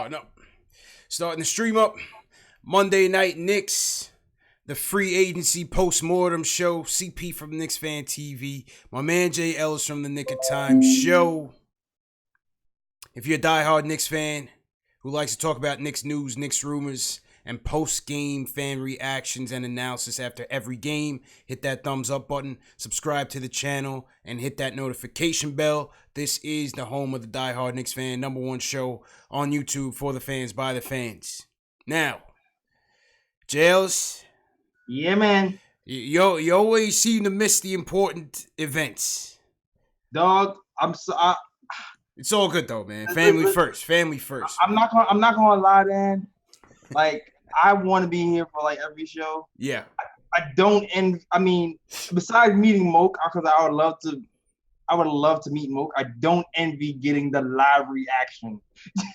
Starting up. Starting the stream up. Monday Night Knicks. The free agency post-mortem show. CP from Knicks Fan TV. My man J.Ellis from the Nick of Time show. If you're a diehard Knicks fan who likes to talk about Knicks news, Knicks rumors, and post-game fan reactions and analysis after every game, hit that thumbs up button, subscribe to the channel, and hit that notification bell. This is the home of the diehard Knicks fan, #1 show on YouTube for the fans, by the fans. Now, J.Ellis. Yeah, man. You always seem to miss the important events. Dog, it's all good though, man. Family first. Family first. I'm not gonna lie, Dan. Like, I want to be here for like every show. Yeah. I don't end. I mean, besides meeting Moke, because I would love to meet Moke. I don't envy getting the live reaction.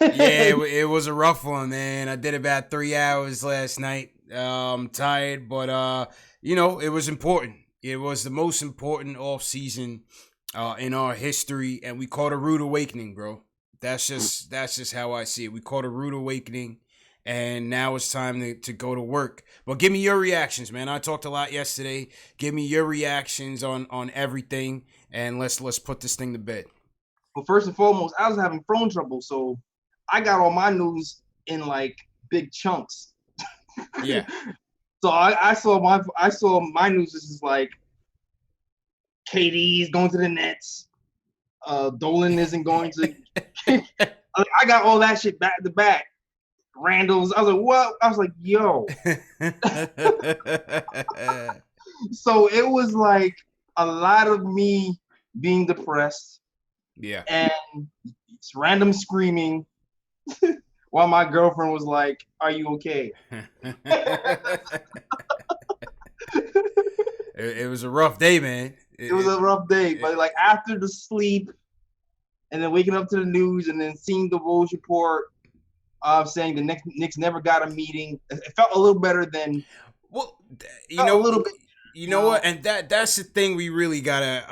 Yeah, it was a rough one, man. I did about 3 hours last night. I'm tired, but it was important. It was the most important off season in our history, and we caught a rude awakening, bro. That's just how I see it. We caught a rude awakening, and now it's time to go to work. But give me your reactions, man. I talked a lot yesterday. Give me your reactions on everything, and let's put this thing to bed. Well, first and foremost, I was having phone trouble, so I got all my news in like big chunks. Yeah. So I saw my news. This is like KD's going to the Nets. Dolan isn't going to. I got all that shit back to back. Randle's. I was like, what? I was like, yo. So it was like a lot of me being depressed. Yeah. And it's random screaming while my girlfriend was like, are you okay? It was a rough day, man. It was a rough day. But like after the sleep and then waking up to the news and then seeing the Bulls report of saying the Knicks never got a meeting, it felt a little better than a little bit. You know what? And that's the thing we really gotta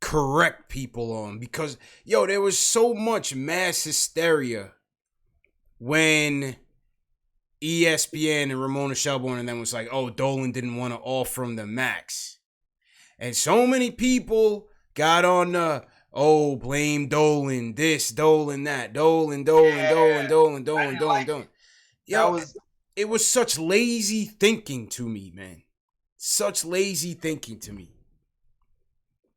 correct people on, because there was so much mass hysteria when ESPN and Ramona Shelburne and them was like, oh, Dolan didn't want to offer him the max. And so many people got on blame Dolan, this, Dolan, that, Dolan. It was such lazy thinking to me, man. Such lazy thinking to me.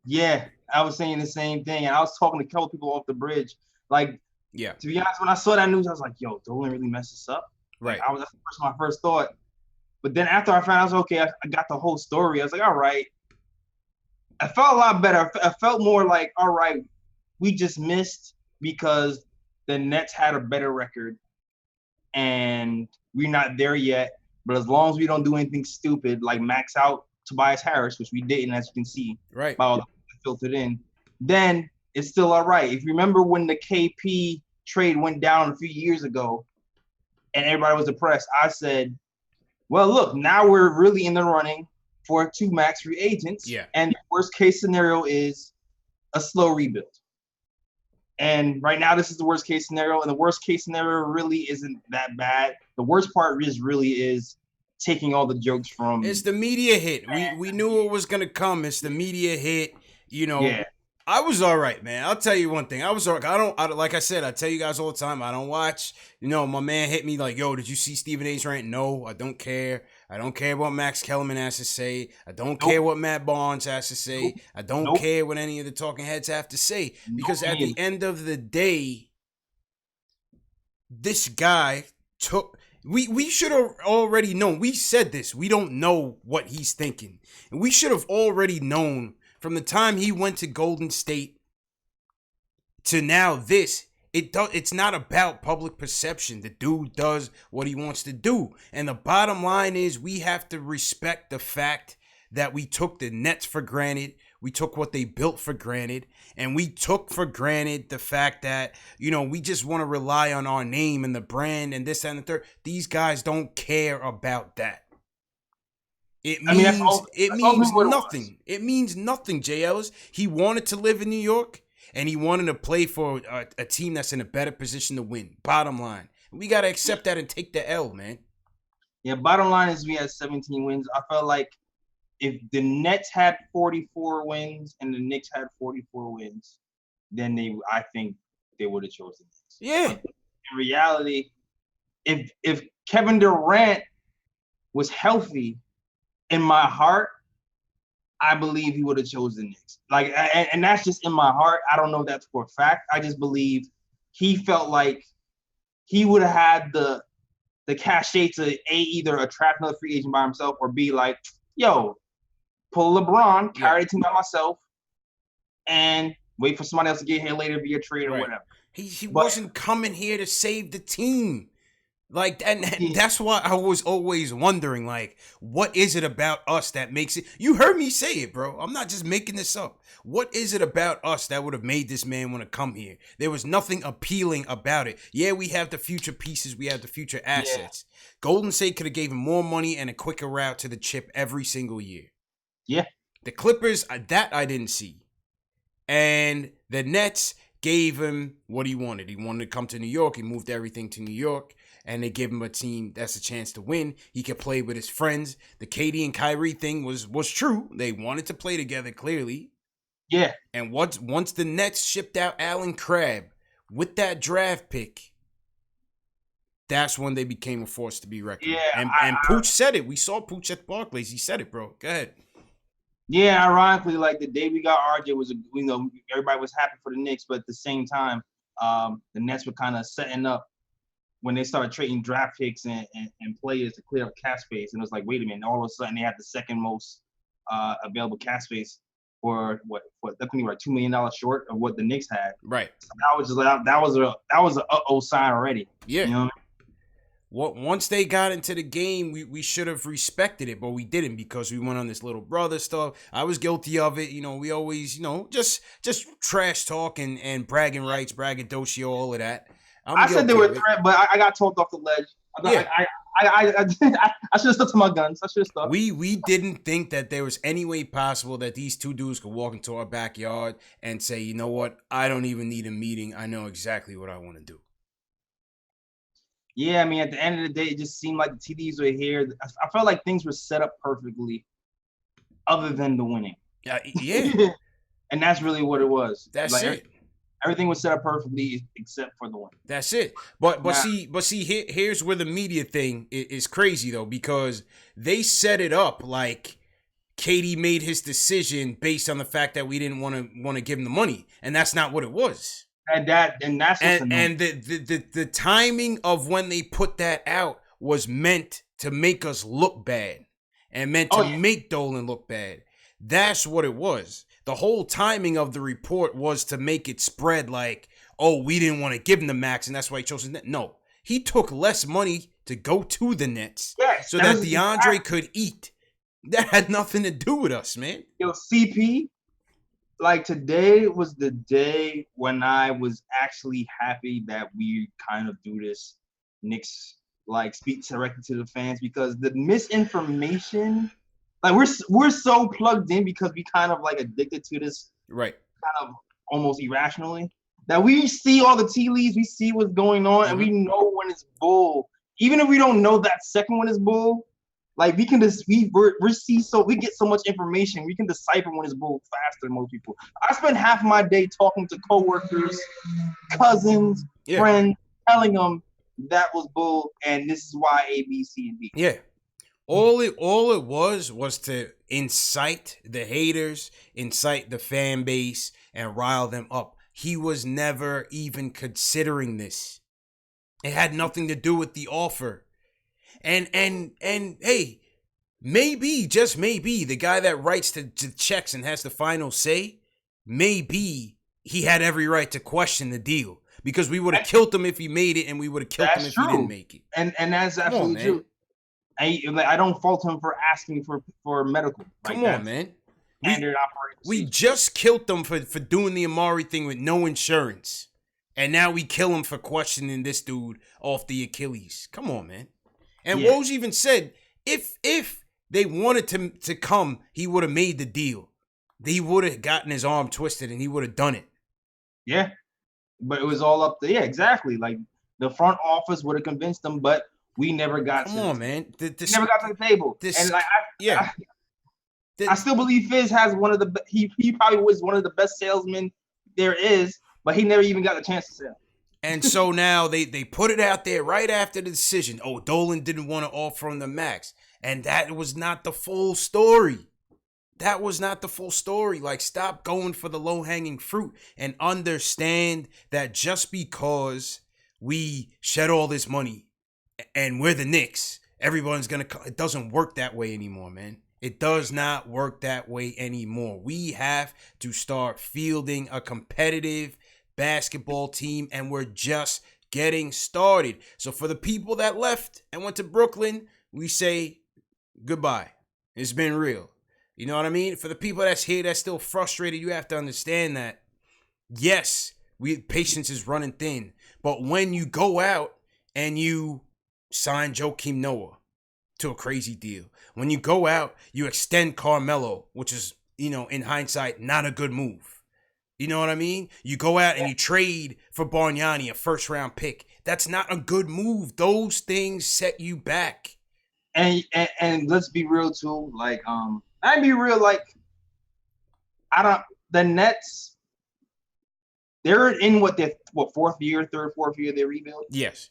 Yeah, I was saying the same thing. And I was talking to a couple people off the bridge. Like, yeah. To be honest, when I saw that news, I was like, yo, Dolan really messed us up. Right. Like, that's my first thought. But then after I found out, I was okay, I got the whole story. I was like, all right. I felt a lot better. I felt more like, all right, we just missed because the Nets had a better record. And we're not there yet. But as long as we don't do anything stupid, like max out Tobias Harris, which we didn't, as you can see, right, by all the filtered in, then it's still all right. If you remember when the KP trade went down a few years ago and everybody was depressed, I said, well, look, now we're really in the running for 2 max free agents. Yeah. And the worst case scenario is a slow rebuild. And right now, this is the worst case scenario. And the worst case scenario really isn't that bad. The worst part really is taking all the jokes from. It's the media hit. We knew it was gonna come. It's the media hit. Yeah. I was all right, man. I'll tell you one thing. I was all right. Like I said, I tell you guys all the time, I don't watch. My man hit me like, yo, did you see Stephen A's rant? No, I don't care. I don't care what Max Kellerman has to say. I don't care what Matt Barnes has to say. I don't care what any of the talking heads have to say. Because at the end of the day, this guy took... We should have already known. We said this. We don't know what he's thinking. And we should have already known from the time he went to Golden State to now this. It's not about public perception. The dude does what he wants to do. And the bottom line is we have to respect the fact that we took the Nets for granted. We took what they built for granted. And we took for granted the fact that, we just want to rely on our name and the brand and this and the third. These guys don't care about that. It means nothing. It means nothing, J.Ellis. He wanted to live in New York. and he wanted to play for a team that's in a better position to win. Bottom line, we got to accept that and take the L, man. Yeah, bottom line is we had 17 wins. I felt like if the Nets had 44 wins and the Knicks had 44 wins, then I think they would have chosen the Knicks. Yeah. But in reality, if Kevin Durant was healthy, in my heart, I believe he would have chosen the Knicks. Like, and that's just in my heart. I don't know if that's for a fact. I just believe he felt like he would have had the cachet to either attract another free agent by himself or be like, yo, pull LeBron, carry the team by myself, and wait for somebody else to get here later via trade or whatever. He wasn't coming here to save the team. Like, and that's why I was always wondering, like, what is it about us that makes it? You heard me say it, bro. I'm not just making this up. What is it about us that would have made this man want to come here? There was nothing appealing about it. Yeah, we have the future pieces. We have the future assets. Yeah. Golden State could have gave him more money and a quicker route to the chip every single year. Yeah. The Clippers, that I didn't see. And the Nets gave him what he wanted. He wanted to come to New York. He moved everything to New York. And they give him a team that's a chance to win. He could play with his friends. The KD and Kyrie thing was true. They wanted to play together, clearly. Yeah. And once the Nets shipped out Allen Crabbe with that draft pick, that's when they became a force to be reckoned with. Yeah, and Pooch said it. We saw Pooch at Barclays. He said it, bro. Go ahead. Yeah, ironically, like the day we got RJ was, everybody was happy for the Knicks, but at the same time, the Nets were kind of setting up when they started trading draft picks and players to clear up cap space. And it was like, wait a minute, all of a sudden they had the second most available cap space for definitely like $2 million short of what the Knicks had. Right. So that was an uh-oh sign already. Yeah. You know what I mean? Once they got into the game, we should have respected it, but we didn't because we went on this little brother stuff. I was guilty of it. We always, just trash talk and bragging rights, braggadocio, all of that. I said they were a threat, but I got talked off the ledge. I should have stuck to my guns. I should have stuck. We didn't think that there was any way possible that these two dudes could walk into our backyard and say, you know what, I don't even need a meeting. I know exactly what I want to do. Yeah, I mean, at the end of the day, it just seemed like the TDs were here. I felt like things were set up perfectly other than the winning. Yeah. And that's really what it was. That's it. Everything was set up perfectly except for the one. That's it. But see, here's where the media thing is crazy though, because they set it up like KD made his decision based on the fact that we didn't want to give him the money, and that's not what it was. And that's the timing of when they put that out was meant to make us look bad and meant to make Dolan look bad. That's what it was. The whole timing of the report was to make it spread like, oh, we didn't want to give him the max, and that's why he chose the Nets. No, he took less money to go to the Nets so that DeAndre could eat. That had nothing to do with us, man. Yo, CP, like today was the day when I was actually happy that we kind of do this Knicks, like speak directly to the fans, because the misinformation. Like we're so plugged in because we kind of like addicted to this, right? Kind of almost irrationally, that we see all the tea leaves, we see what's going on, and we know when it's bull. Even if we don't know that second one is bull, like we can just we get so much information, we can decipher when it's bull faster than most people. I spend half my day talking to coworkers, cousins, friends, telling them that was bull, and this is why A, B, C, and D. Yeah. All it was to incite the haters, incite the fan base, and rile them up. He was never even considering this. It had nothing to do with the offer. And hey, maybe, just maybe, the guy that writes the checks and has the final say, maybe he had every right to question the deal. Because we would have killed him if he made it, and we would have killed him if he didn't make it. And that's absolutely true. I don't fault him for asking for medical. Come on, man. Standard operating. We just killed them for doing the Amari thing with no insurance. And now we kill him for questioning this dude off the Achilles. Come on, man. And Woj even said, if they wanted to come, he would have made the deal. He would have gotten his arm twisted and he would have done it. Yeah, but it was all up to exactly. Like the front office would have convinced them, but we never got. Come on, man. Never got to the table. And like I still believe Fizz has one of the. He probably was one of the best salesmen there is, but he never even got a chance to sell. And so now they put it out there right after the decision. Oh, Dolan didn't want to offer him the max. And that was not the full story. That was not the full story. Like, stop going for the low-hanging fruit and understand that just because we shed all this money and we're the Knicks, everyone's going to... It doesn't work that way anymore, man. It does not work that way anymore. We have to start fielding a competitive basketball team, and we're just getting started. So for the people that left and went to Brooklyn, we say goodbye. It's been real. You know what I mean? For the people that's here that's still frustrated, you have to understand that, yes, patience is running thin. But when you go out and you sign Joakim Noah to a crazy deal, when you go out, you extend Carmelo, which is, you know, in hindsight, not a good move. You know what I mean? You go out and you trade for Bargnani, a first-round pick. That's not a good move. Those things set you back. And let's be real too. Like, I'd be real. Like, the Nets. They're in fourth year they rebuild. Yes,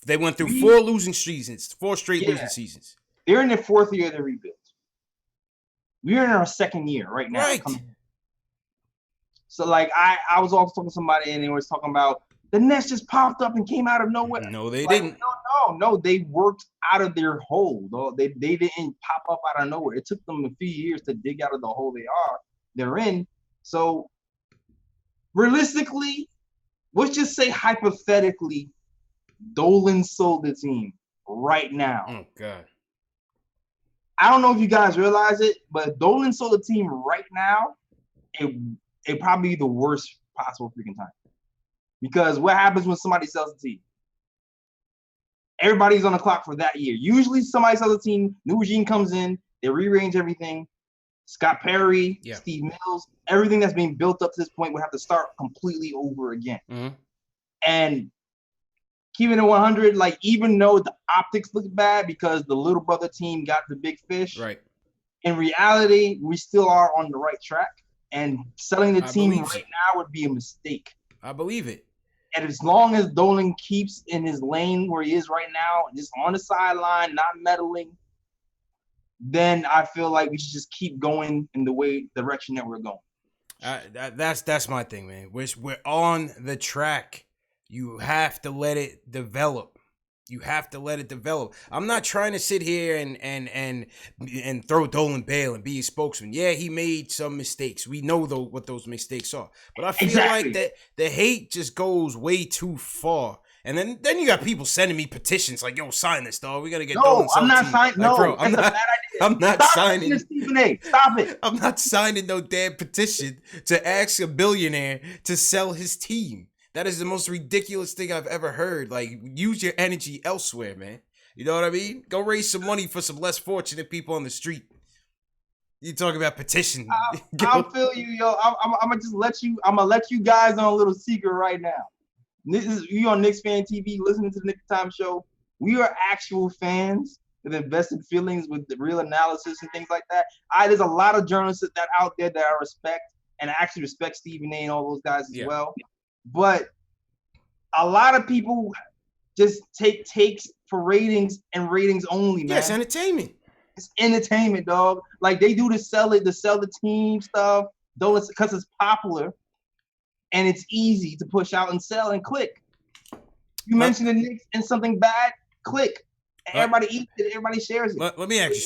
they went through four straight losing seasons. They're in their fourth year of the rebuild. We're in our second year right now. Right. So, like, I was also talking to somebody, and they was talking about the Nets just popped up and came out of nowhere. No, they didn't. No. They worked out of their hole. Though. They didn't pop up out of nowhere. It took them a few years to dig out of the hole they're in. So, realistically, let's just say hypothetically, Dolan sold the team right now. Oh, God. I don't know if you guys realize it, but if Dolan sold the team right now, it probably be the worst possible freaking time. Because what happens when somebody sells a team? Everybody's on the clock for that year. Usually somebody sells a team, new regime comes in, they rearrange everything. Scott Perry, Steve Mills, everything that's being built up to this point would have to start completely over again. Mm-hmm. And keeping it 100, like, even though the optics look bad because the little brother team got the big fish, right? In reality, we still are on the right track. And selling the team right now would be a mistake. I believe it. And as long as Dolan keeps in his lane where he is right now, just on the sideline, not meddling, then I feel like we should just keep going in the direction that we're going. That's my thing, man. We're on the track. You have to let it develop. I'm not trying to sit here and throw Dolan bail and be his spokesman. Yeah, he made some mistakes. We know what those mistakes are. But I feel like that the hate just goes way too far. And then you got people sending me petitions like, "Yo, sign this, dog. We gotta get Dolan." I'm not signing. Like, no, bro, that's a bad idea. I'm not Stop signing. Stephen A. Stop it. I'm not signing no damn petition to ask a billionaire to sell his team. That is the most ridiculous thing I've ever heard. Like, use your energy elsewhere, man. You know what I mean? Go raise some money for some less fortunate people on the street. You talk about petition. I'll feel you, yo. I'm gonna just let you. I'm gonna let you guys on a little secret right now. This is you on Knicks Fan TV, listening to the Knicks Time Show. We are actual fans with invested feelings, with the real analysis and things like that. There's a lot of journalists that out there that I respect, and I actually respect Stephen A. and all those guys as well. But a lot of people just take takes for ratings and ratings only, man. Yes, entertainment. It's entertainment, dog. Like, they do to sell the team stuff, though, it's because it's popular and it's easy to push out and sell and click. You mention the Knicks and something bad, click. Everybody eats it, everybody shares it. Let me ask you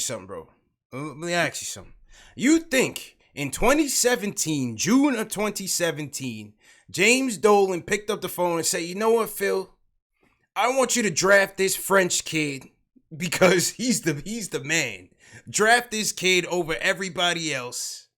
something. Bro. Let me ask you something. You think in 2017, June of 2017, James Dolan picked up the phone and said, "You know what, Phil? I want you to draft this French kid because he's the man. Draft this kid over everybody else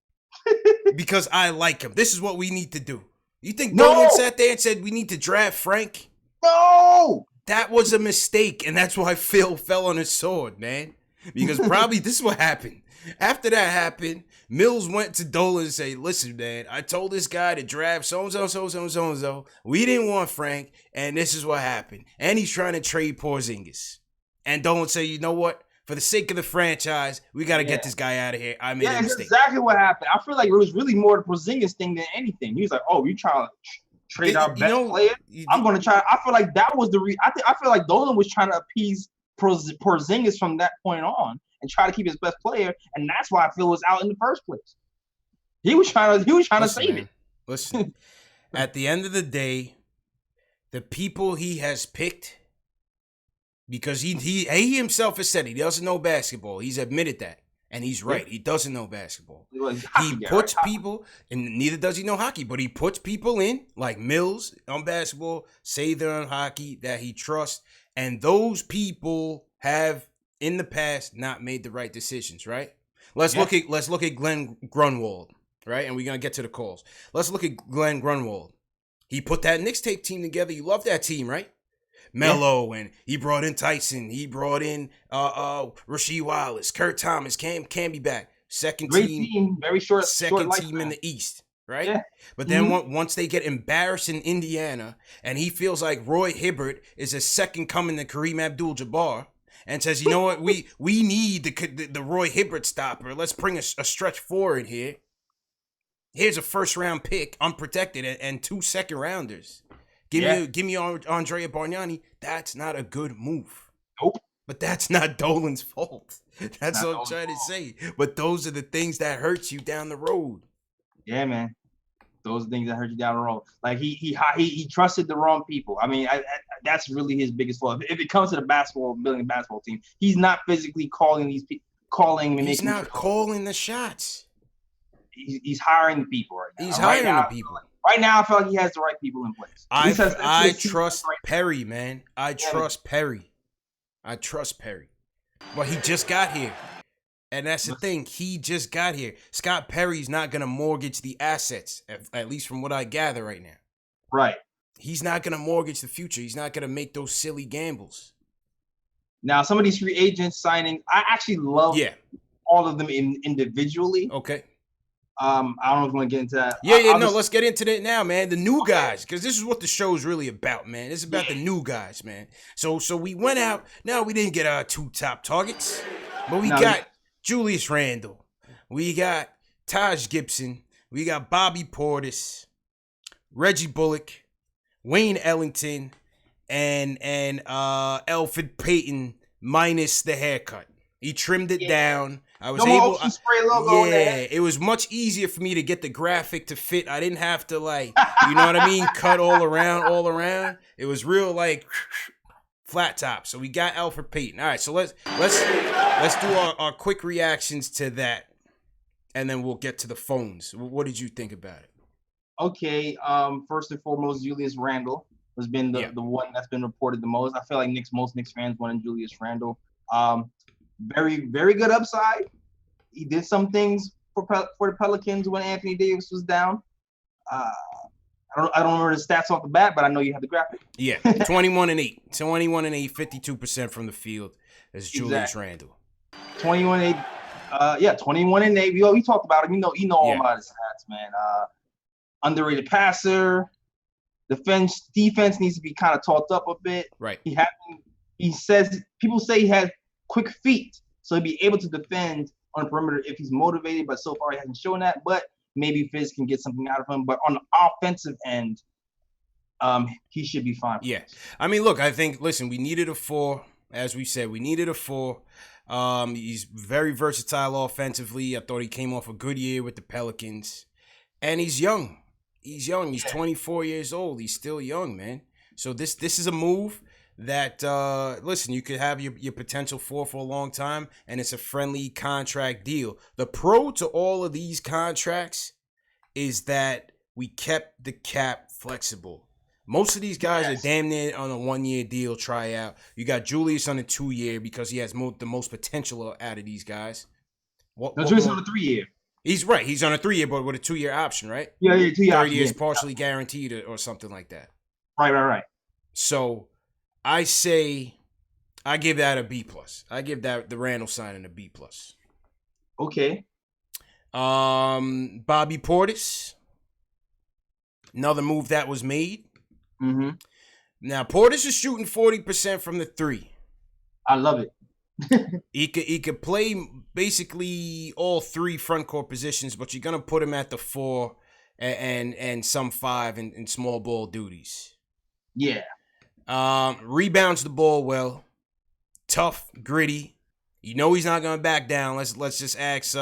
because I like him. This is what we need to do." You think Dolan sat there and said, "We need to draft Frank"? No! That was a mistake, and that's why Phil fell on his sword, man. Because probably this is what happened. After that happened, Mills went to Dolan and said, listen, man, I told this guy to draft so-and-so, so-and-so, so-and-so. We didn't want Frank, and this is what happened. And he's trying to trade Porzingis. And Dolan said, you know what? For the sake of the franchise, we got to get this guy out of here. I made a mistake. That's exactly what happened. I feel like it was really more the Porzingis thing than anything. He was like, oh, you trying to trade our best player? I'm going to try. I feel like that was the I feel like Dolan was trying to appease Porzingis from that point on and try to keep his best player, and that's why Phil was out in the first place. He was trying to save it. Listen, at the end of the day, the people he has picked, because he himself has said he doesn't know basketball. He's admitted that. And he's right. He doesn't know basketball. He puts people, and neither does he know hockey, but he puts people in, like Mills on basketball, Sather on hockey, that he trusts. And those people have, in the past, not made the right decisions, right? Let's look at Glen Grunwald, right? And we're going to get to the calls. Let's look at Glen Grunwald. He put that Knicks tape team together. You love that team, right? Melo, and he brought in Tyson. He brought in Rasheed Wallace, Kurt Thomas, Cam be back. Second team, very short. Second team in the East, right? Yeah. But then once they get embarrassed in Indiana, and he feels like Roy Hibbert is a second coming to Kareem Abdul-Jabbar, and says, you know what, we need the Roy Hibbert stopper. Let's bring a stretch forward here. Here's a first round pick, unprotected, and 2 second rounders. Give me Andrea Bargnani. That's not a good move. Nope. But that's not Dolan's fault. That's what I'm trying to say. But those are the things that hurt you down the road. Yeah, man. Those are things that hurt you down the road. Like he trusted the wrong people. I mean, that's really his biggest fault. If it comes to the building basketball team, he's not physically calling these people, He's not calling the shots. He's hiring the people right now. He's hiring the people. Right now, I feel like he has the right people in place. I trust Perry, man. I trust Perry. But he just got here. And that's the thing. He just got here. Scott Perry's not going to mortgage the assets, at least from what I gather right now. Right. He's not going to mortgage the future. He's not going to make those silly gambles. Now, some of these free agents signing, I actually love all of them individually. Okay. I don't know if we want to get into that. Let's get into that now, man. The new guys, because this is what the show is really about, man. It's about the new guys, man. So we went out. Now, we didn't get our 2 top targets, but we got Julius Randle. We got Taj Gibson. We got Bobby Portis, Reggie Bullock, Wayne Ellington, and Elfrid Payton minus the haircut. He trimmed it down. I was able. Spray logo it was much easier for me to get the graphic to fit. I didn't have to you know what I mean, cut all around. It was real flat top. So we got Elfrid Payton. All right, so let's do our quick reactions to that, and then we'll get to the phones. What did you think about it? Okay, first and foremost, Julius Randle has been the one that's been reported the most. I feel like most Knicks fans wanted Julius Randle. Very, very good upside. He did some things for the Pelicans when Anthony Davis was down. I don't remember the stats off the bat, but I know you have the graphic. Yeah, 21-8, 52% from the field as Julius Randle. 21-8, 21-8. We talked about him. You know all about his stats, man. Underrated passer. Defense needs to be kind of talked up a bit. Right. People say he has quick feet, so he'll be able to defend on the perimeter if he's motivated, but so far he hasn't shown that. But maybe Fizz can get something out of him. But on the offensive end, he should be fine. Yeah. I mean, look, I think, listen, we needed a 4. As we said, we needed a 4. He's very versatile offensively. I thought he came off a good year with the Pelicans. And he's young. He's 24 years old. He's still young, man. So this is a move that, listen, you could have your potential for a long time, and it's a friendly contract deal. The pro to all of these contracts is that we kept the cap flexible. Most of these guys are damn near on a 1-year deal tryout. You got Julius on a 2-year because he has the most potential out of these guys. Julius on a 3-year. He's right. He's on a 3-year, but with a 2-year option, right? Yeah, 2-year 3 years partially guaranteed or something like that. Right. So I say I give that a B plus. I give that the Randle signing a B plus. Okay. Bobby Portis. Another move that was made. Mm-hmm. Now Portis is shooting 40% from the three. I love it. He could play basically all three front court positions, but you're gonna put him at the 4 and some 5 in small ball duties. Yeah. Rebounds the ball well, tough, gritty. You know he's not gonna back down. Let's just ask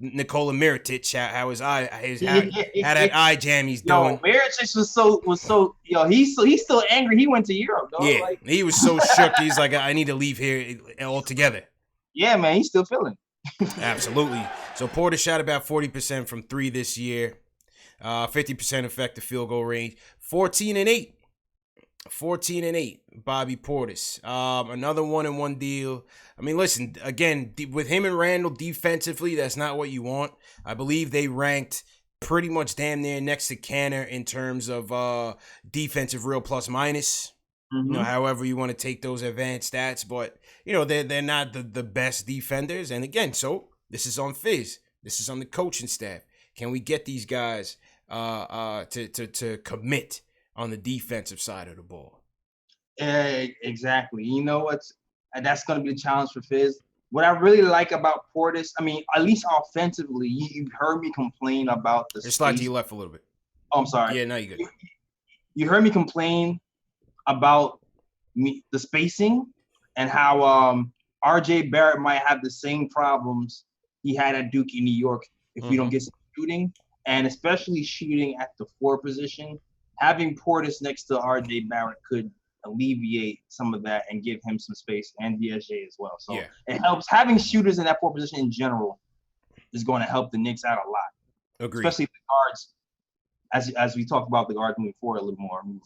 Nikola Mirotic how his how that eye jam he's doing. Mirotic was so he's still angry. He went to Europe, dog. Yeah, he was so shook. He's like, I need to leave here altogether. Yeah, man, he's still feeling. Absolutely. So Porter shot about 40% from 3 this year, 50% effective field goal range, 14-8. 14-8, Bobby Portis. Another 1-1 deal. I mean, listen, again, with him and Randle defensively, that's not what you want. I believe they ranked pretty much damn near next to Canner in terms of defensive real plus minus. Mm-hmm. You know, however you want to take those advanced stats, but you know, they're not the best defenders. And again, so this is on Fizz. This is on the coaching staff. Can we get these guys to commit on the defensive side of the ball? Exactly. You know what's that's going to be the challenge for Fizz. What I really like about Portis, I mean, at least offensively, you heard me complain about the It's like you left a little bit. Oh, I'm sorry. Yeah, now you good. You heard me complain about the spacing and how RJ Barrett might have the same problems he had at Duke in New York if we don't get some shooting, and especially shooting at the 4 position. Having Portis next to RJ Barrett could alleviate some of that and give him some space, and DSJ as well. So It helps. Having shooters in that 4 position in general is going to help the Knicks out a lot. Agreed. Especially the guards, as we talk about the guards moving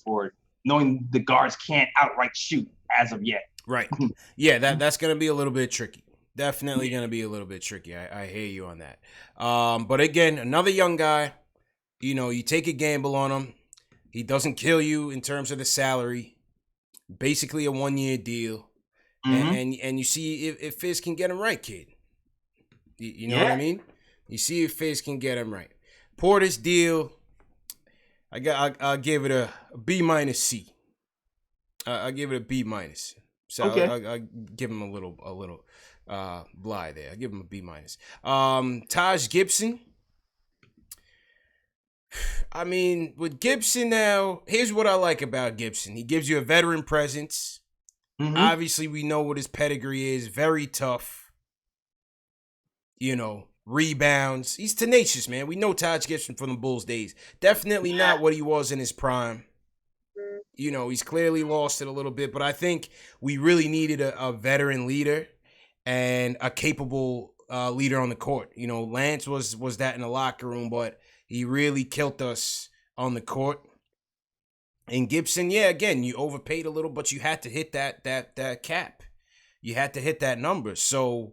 forward, knowing the guards can't outright shoot as of yet. Right. Yeah, that's going to be a little bit tricky. Definitely going to be a little bit tricky. I hear you on that. But again, another young guy, you know, you take a gamble on him. He doesn't kill you in terms of the salary. Basically a 1-year deal. Mm-hmm. And you see if Fizz can get him right, kid. You know what I mean? You see if Fizz can get him right. Portis deal, I'll give it a B minus C. I'll give it a B minus. So okay. I'll give him a little bly there. I'll give him a B minus. Taj Gibson. I mean, with Gibson now, here's what I like about Gibson. He gives you a veteran presence. Mm-hmm. Obviously, we know what his pedigree is. Very tough. You know, rebounds. He's tenacious, man. We know Taj Gibson from the Bulls days. Definitely not what he was in his prime. You know, he's clearly lost it a little bit, but I think we really needed a veteran leader and a capable leader on the court. You know, Lance was that in the locker room, but he really killed us on the court. And Gibson, yeah, again, you overpaid a little, but you had to hit that cap. You had to hit that number. So,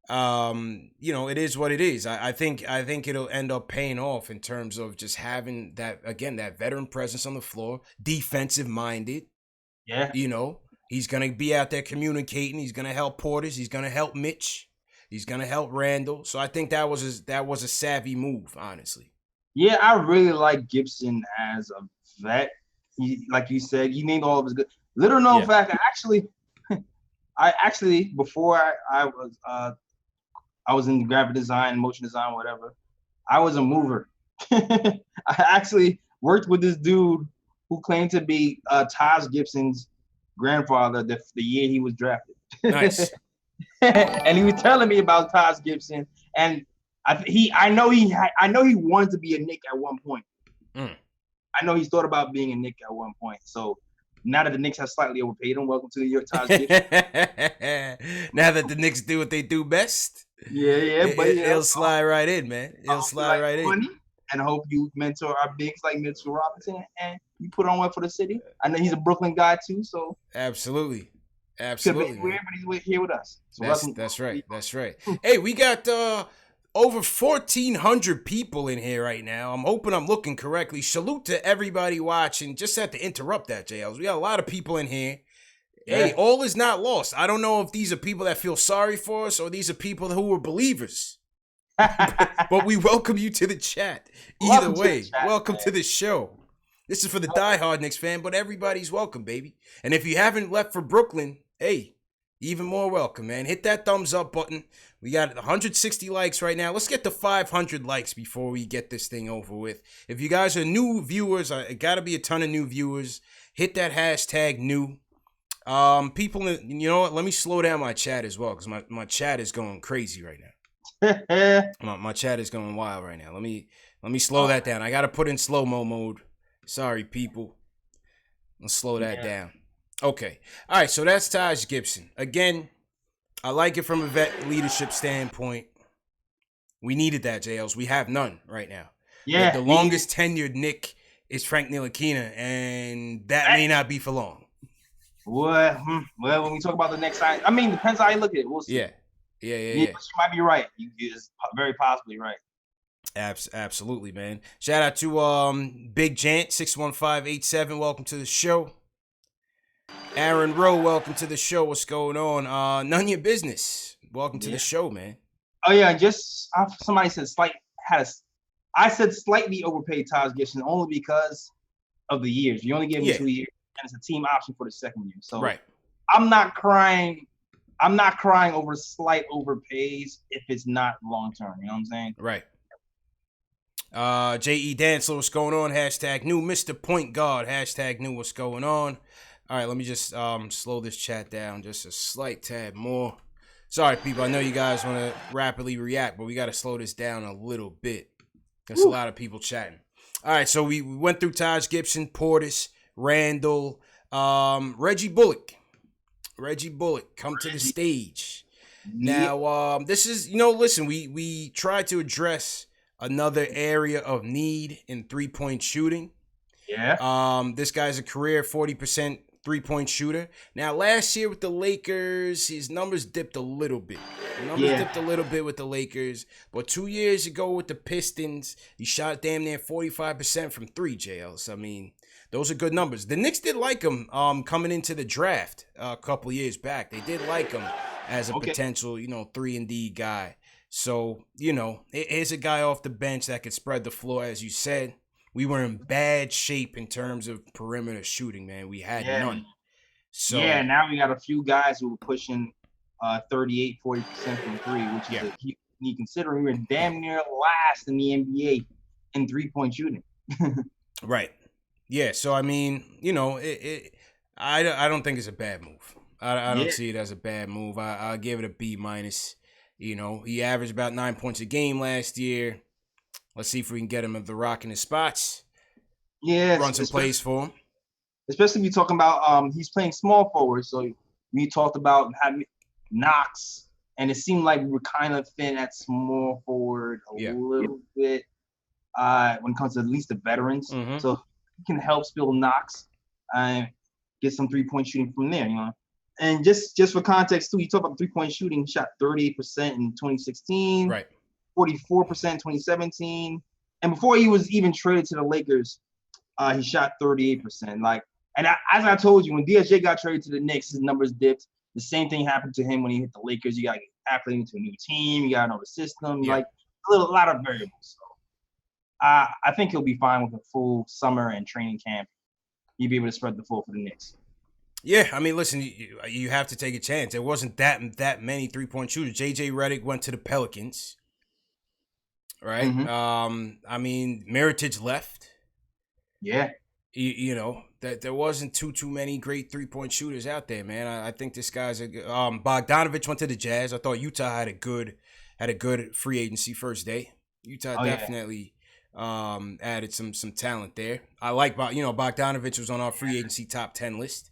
you know, it is what it is. I think it'll end up paying off in terms of just having that, again, that veteran presence on the floor, defensive minded. Yeah. You know, he's going to be out there communicating. He's going to help Portis. He's going to help Mitch. He's going to help Randle. So I think that was a savvy move, honestly. Yeah, I really like Gibson as a vet. He, like you said, he named all of his good. Little known fact, I actually before I was in graphic design, motion design, whatever, I was a mover. I actually worked with this dude who claimed to be Taj Gibson's grandfather the year he was drafted. Nice. And he was telling me about Taj Gibson, and I know he wanted to be a Knick at one point. I know he's thought about being a Knick at one point. So now that the Knicks have slightly overpaid him, welcome to the New York Taj Gibson. Now that the Knicks do what they do best, but he'll slide right in, man. He'll slide right in. And I hope you mentor our bigs like Mitchell Robinson, and you put on one for the city. I know he's a Brooklyn guy too, so absolutely. Could be weird, but he's here with us. So that's right. Hey, we got over 1,400 people in here right now. I'm hoping I'm looking correctly. Salute to everybody watching. Just had to interrupt that, J.Ellis. We got a lot of people in here. Hey, all is not lost. I don't know if these are people that feel sorry for us or these are people who are believers. But we welcome you to the chat. Either way, welcome to the show. This is for the diehard Knicks fan, but everybody's welcome, baby. And if you haven't left for Brooklyn, hey, even more welcome, man. Hit that thumbs up button. We got 160 likes right now. Let's get to 500 likes before we get this thing over with. If you guys are new viewers, it got to be a ton of new viewers. Hit that hashtag new. People, you know what? Let me slow down my chat as well because my chat is going crazy right now. my chat is going wild right now. Let me slow that down. I got to put in slow-mo mode. Sorry, people. Let's slow that down. Okay. All right, so that's Taj Gibson. Again, I like it from a vet leadership standpoint. We needed that, J.Ellis. We have none right now. Yeah. The longest tenured Knick is Frank Ntilikina, and that may not be for long. Well, when we talk about the next side, I mean, depends how you look at it. We'll see. Yeah. You might be right. You're very possibly right. Absolutely, man. Shout out to Big Jant 61587. Welcome to the show. Aaron Rowe, welcome to the show. What's going on? None of your business. Welcome to the show, man. Oh yeah, somebody said I said slightly overpaid Taj Gibson only because of the years. You only gave him 2 years, and it's a team option for the second year. So I'm not crying. I'm not crying over slight overpays if it's not long term. You know what I'm saying? Right. J.E. Dancer, what's going on? Hashtag new. Mr. Point Guard. Hashtag new. What's going on? All right, let me just slow this chat down just a slight tad more. Sorry, people. I know you guys want to rapidly react, but we got to slow this down a little bit. There's a lot of people chatting. All right, so we went through Taj Gibson, Portis, Randle, Reggie Bullock. Reggie Bullock, come to the stage. Now, this is, listen, we tried to address another area of need in three-point shooting. Yeah. This guy's a career 40% three-point shooter. Now, last year with the Lakers, his numbers dipped a little bit. Dipped a little bit with the Lakers. But 2 years ago with the Pistons, he shot damn near 45% from three, J.Ellis. I mean, those are good numbers. The Knicks did like him coming into the draft a couple of years back. They did like him as a potential, 3-and-D guy. So, here's a guy off the bench that could spread the floor, as you said. We were in bad shape in terms of perimeter shooting, man. We had none. So now we got a few guys who were pushing 38, 40% from three, which is a key considering we were damn near last in the NBA in three-point shooting. Right. Yeah, so I mean, I don't think it's a bad move. I don't see it as a bad move. I'll give it a B-. He averaged about 9 points a game last year. Let's see if we can get him at the rock in his spots. Yeah. Run some plays for him. Especially if you're talking about he's playing small forward. So we talked about having Knox, and it seemed like we were kind of thin at small forward a little bit when it comes to at least the veterans. Mm-hmm. So he can help Spill Knox and get some three-point shooting from there, And just for context, too, you talk about three-point shooting, he shot 38% in 2016. Right. 44% 2017, and before he was even traded to the Lakers, he shot 38%. As I told you, when DSJ got traded to the Knicks, his numbers dipped. The same thing happened to him when he hit the Lakers. You got to get acclimated to a new team. You got to know the system. A lot of variables. So, I think he'll be fine with a full summer and training camp. He'll be able to spread the floor for the Knicks. Yeah, I mean, listen, you have to take a chance. There wasn't that many three-point shooters. J.J. Redick went to the Pelicans. Right. Mm-hmm. I mean, Mirotic left. Yeah. That there wasn't too many great 3-point shooters out there, man. I think this guy's Bogdanovich went to the Jazz. I thought Utah had a good free agency first day. Utah definitely added some talent there. I like Bogdanovich was on our free agency top 10 list.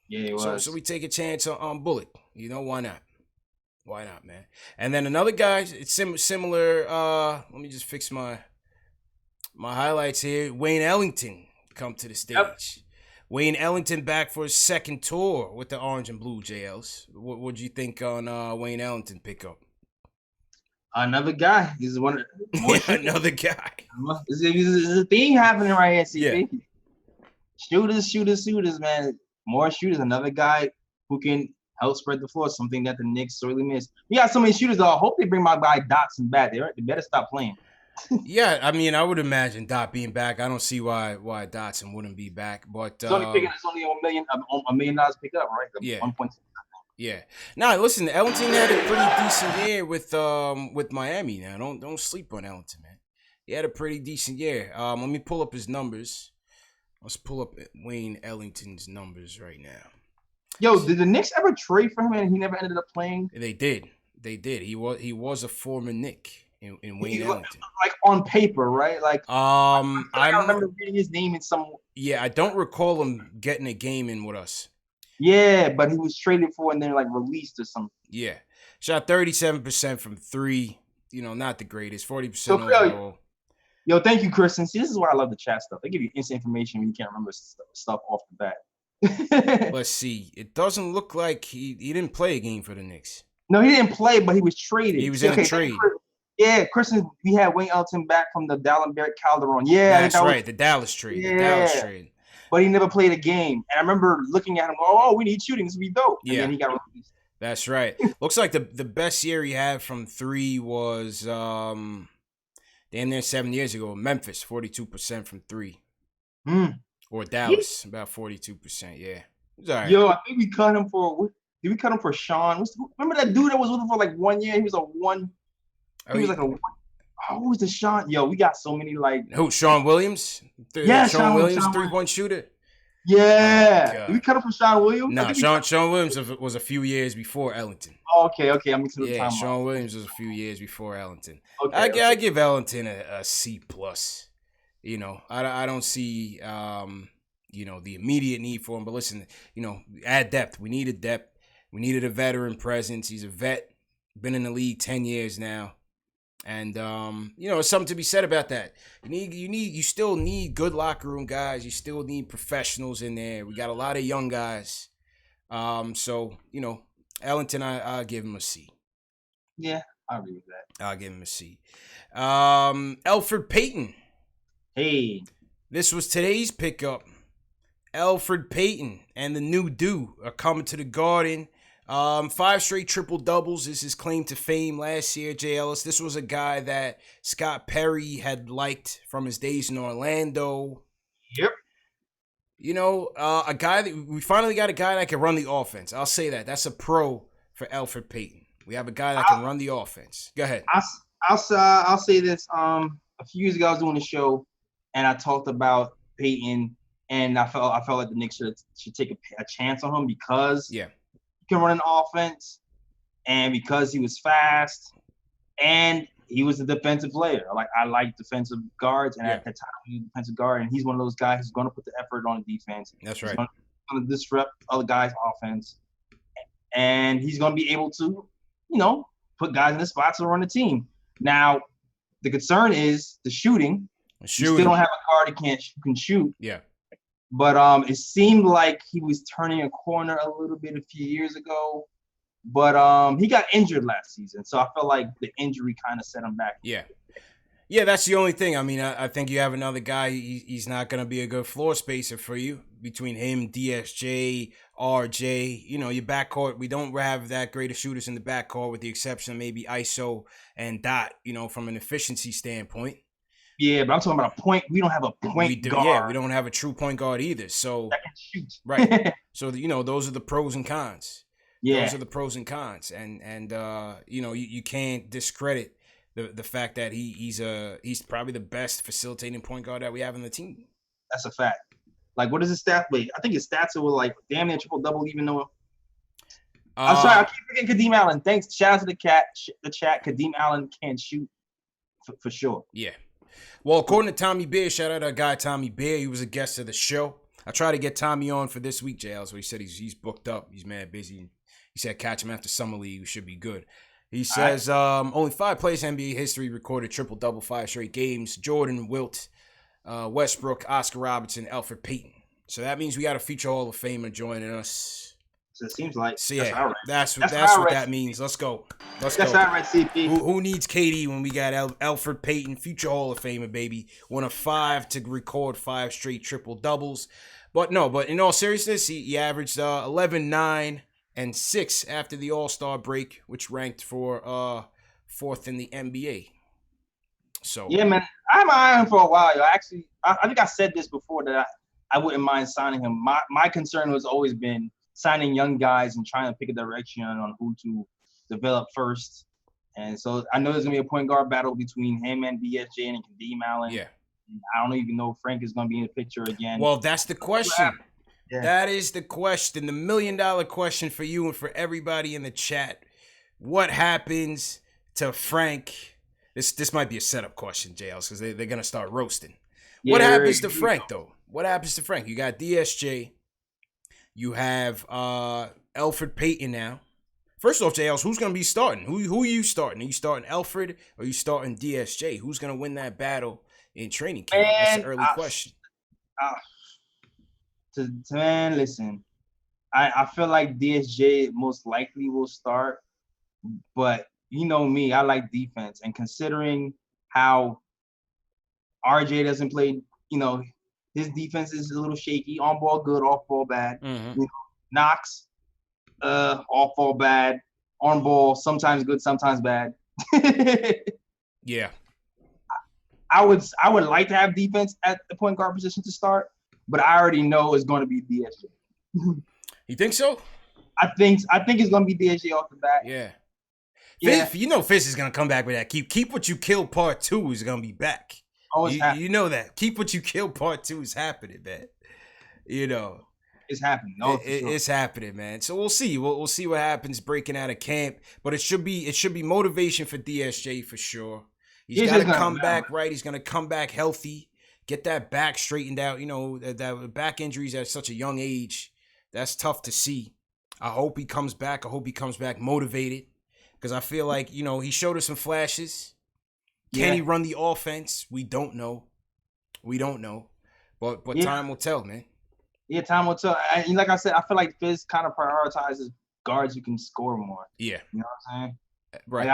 Yeah, he was. So we take a chance on Bullock. Why not? Why not, man? And then another guy, it's similar. Let me just fix my highlights here. Wayne Ellington come to the stage. Yep. Wayne Ellington back for his second tour with the Orange and Blue, J.Ellis. What'd you think on Wayne Ellington pickup? Another guy. He's another guy. There's a theme happening right here, CP. Yeah. Shooters, man. more shooters, another guy who can help spread the floor, something that the Knicks sorely miss. We got so many shooters, though. I hope they bring my guy Dotson back. They better stop playing. Yeah, I mean, I would imagine Dot being back. I don't see why Dotson wouldn't be back. But It's only $1 million pick up, right? Yeah. 1.6. Yeah. Now, listen, Ellington had a pretty decent year with Miami. Now, don't sleep on Ellington, man. He had a pretty decent year. Let me pull up his numbers. Let's pull up Wayne Ellington's numbers right now. Yo, did the Knicks ever trade for him and he never ended up playing? They did. He was a former Knick in Wayne Ellington. Like on paper, right? Like I remember reading his name in some. Yeah, I don't recall him getting a game in with us. Yeah, but he was traded for and then like released or something. Yeah, shot 37% from three. You know, not the greatest. 40% overall. Yo, thank you, Kristen. See, this is why I love the chat stuff. They give you instant information when you can't remember stuff off the bat. Let's see. It doesn't look like he didn't play a game for the Knicks. No, he didn't play, but he was traded. He was in a trade. Yeah, Kristen, we had Wayne Ellington back from the Dallenberg Calderon. Yeah, that's right. The Dallas trade. Yeah. The Dallas trade. But he never played a game. And I remember looking at him, oh, we need shooting. This would be dope. And then he got released. That's right. Looks like the best year he had from three was damn near 7 years ago. Memphis, 42% from three. Or Dallas, about 42%. Yeah. It's all right. Yo, I think we cut him for did we cut him for Sean? Remember that dude that was with him for like 1 year? He was a one. He was like a one. Who was the Sean? Yo, we got so many like. Who? Sean Williams? Yeah, Sean Williams, 3-point shooter. Yeah. Oh, did we cut him for Sean Williams? No, Sean Williams was a few years before Ellington. Oh, okay. I'm mixing the time. Sean Williams was a few years before Ellington. Okay, I give Ellington a C+. You know, I don't see the immediate need for him. But listen, add depth. We needed depth. We needed a veteran presence. He's a vet. Been in the league 10 years now. And there's something to be said about that. You still need good locker room guys. You still need professionals in there. We got a lot of young guys. So Ellington, I'll give him a C. Yeah, I agree with that. I'll give him a C. Elfrid Payton. Hey. This was today's pickup. Elfrid Payton and the new Dew are coming to the Garden. 5 straight triple doubles is his claim to fame last year. J.Ellis. This was a guy that Scott Perry had liked from his days in Orlando. Yep. A guy that we finally got a guy that can run the offense. I'll say that. That's a pro for Elfrid Payton. We have a guy that can run the offense. Go ahead. I'll say this. A few years ago, I was doing a show, and I talked about Payton, and I felt like the Knicks should take a chance on him because he can run an offense, and because he was fast, and he was a defensive player. I like defensive guards, and at the time he was a defensive guard, and he's one of those guys who's going to put the effort on the defense. That's right. He's going to disrupt other guys' offense, and he's going to be able to, put guys in the spots to run the team. Now, the concern is the shooting. You still don't have a guard who can shoot. Yeah. But it seemed like he was turning a corner a little bit a few years ago. But he got injured last season, so I felt like the injury kind of set him back. Yeah, that's the only thing. I mean, I think you have another guy. He's not going to be a good floor spacer for you. Between him, DSJ, RJ, your backcourt, we don't have that great of shooters in the backcourt with the exception of maybe ISO and Dot, from an efficiency standpoint. Yeah, but I'm talking about a point. We don't have a point guard. Yeah, we don't have a true point guard either. So that can shoot. Right. So, those are the pros and cons. Yeah. Those are the pros and cons. And you can't discredit the fact that he's probably the best facilitating point guard that we have in the team. That's a fact. Like, what is his stat? Wait, I think his stats were like damn near triple double, even though. I'm sorry, I keep forgetting Kadeem Allen. Thanks. Shout out to the chat. Kadeem Allen can shoot for sure. Yeah. Well, according to Tommy Beer, shout out to our guy Tommy Beer. He was a guest of the show. I tried to get Tommy on for this week, JL, so he said he's booked up. He's mad busy. He said catch him after Summer League. We should be good. He says only 5 players in NBA history recorded triple-double 5 straight games. Jordan, Wilt, Westbrook, Oscar Robertson, Elfrid Payton. So that means we got a future Hall of Famer joining us. So it seems like that's what that means. Let's go. That's all right, CP. Who needs KD when we got Elfrid Payton, future Hall of Famer, baby. 1 of 5 to record 5 straight triple doubles. But in all seriousness, he averaged 11, 9, and 6 after the All-Star break, which ranked for 4th in the NBA. So yeah, man, I had my eye on him for a while. I think I said this before that I wouldn't mind signing him. My concern has always been signing young guys and trying to pick a direction on who to develop first. And so I know there's gonna be a point guard battle between him and DSJ and Kadeem Allen. yeah. I don't even know if Frank is gonna be in the picture again. Well, that's the question. Yeah. That is the question. The $1 million question for you and for everybody in the chat. What happens to Frank? This might be a setup question, J.Ellis, because they're gonna start roasting. What happens to Frank though? What happens to Frank? You got DSJ. You have Elfrid Payton now. First off, J.Ellis, who's going to be starting? Who are you starting? Are you starting Elfrid or are you starting DSJ? Who's going to win that battle in training camp? That's an early question. Man, listen, I feel like DSJ most likely will start, but you know me, I like defense. And considering how RJ doesn't play, his defense is a little shaky. On ball good, off ball bad. Mm-hmm. Knox, off ball bad. On ball sometimes good, sometimes bad. Yeah. I would like to have defense at the point guard position to start, but I already know it's going to be DSJ. You think so? I think it's going to be DSJ off the bat. Yeah. Yeah. Fizz is going to come back with that. Keep what you killed part 2 is going to be back. Oh, you know that. Keep what you killed part 2 is happening, man. It's happening. No, it's happening, man. So we'll see. We'll see what happens breaking out of camp. But it should be motivation for DSJ for sure. He's got to come back right. He's going to come back healthy. Get that back straightened out. That back injuries at such a young age, that's tough to see. I hope he comes back. I hope he comes back motivated because I feel like, he showed us some flashes. Can he run the offense? We don't know. But time will tell, man. Yeah, time will tell. And like I said, I feel like Fizz kind of prioritizes guards who can score more. Yeah. You know what I'm saying? Right.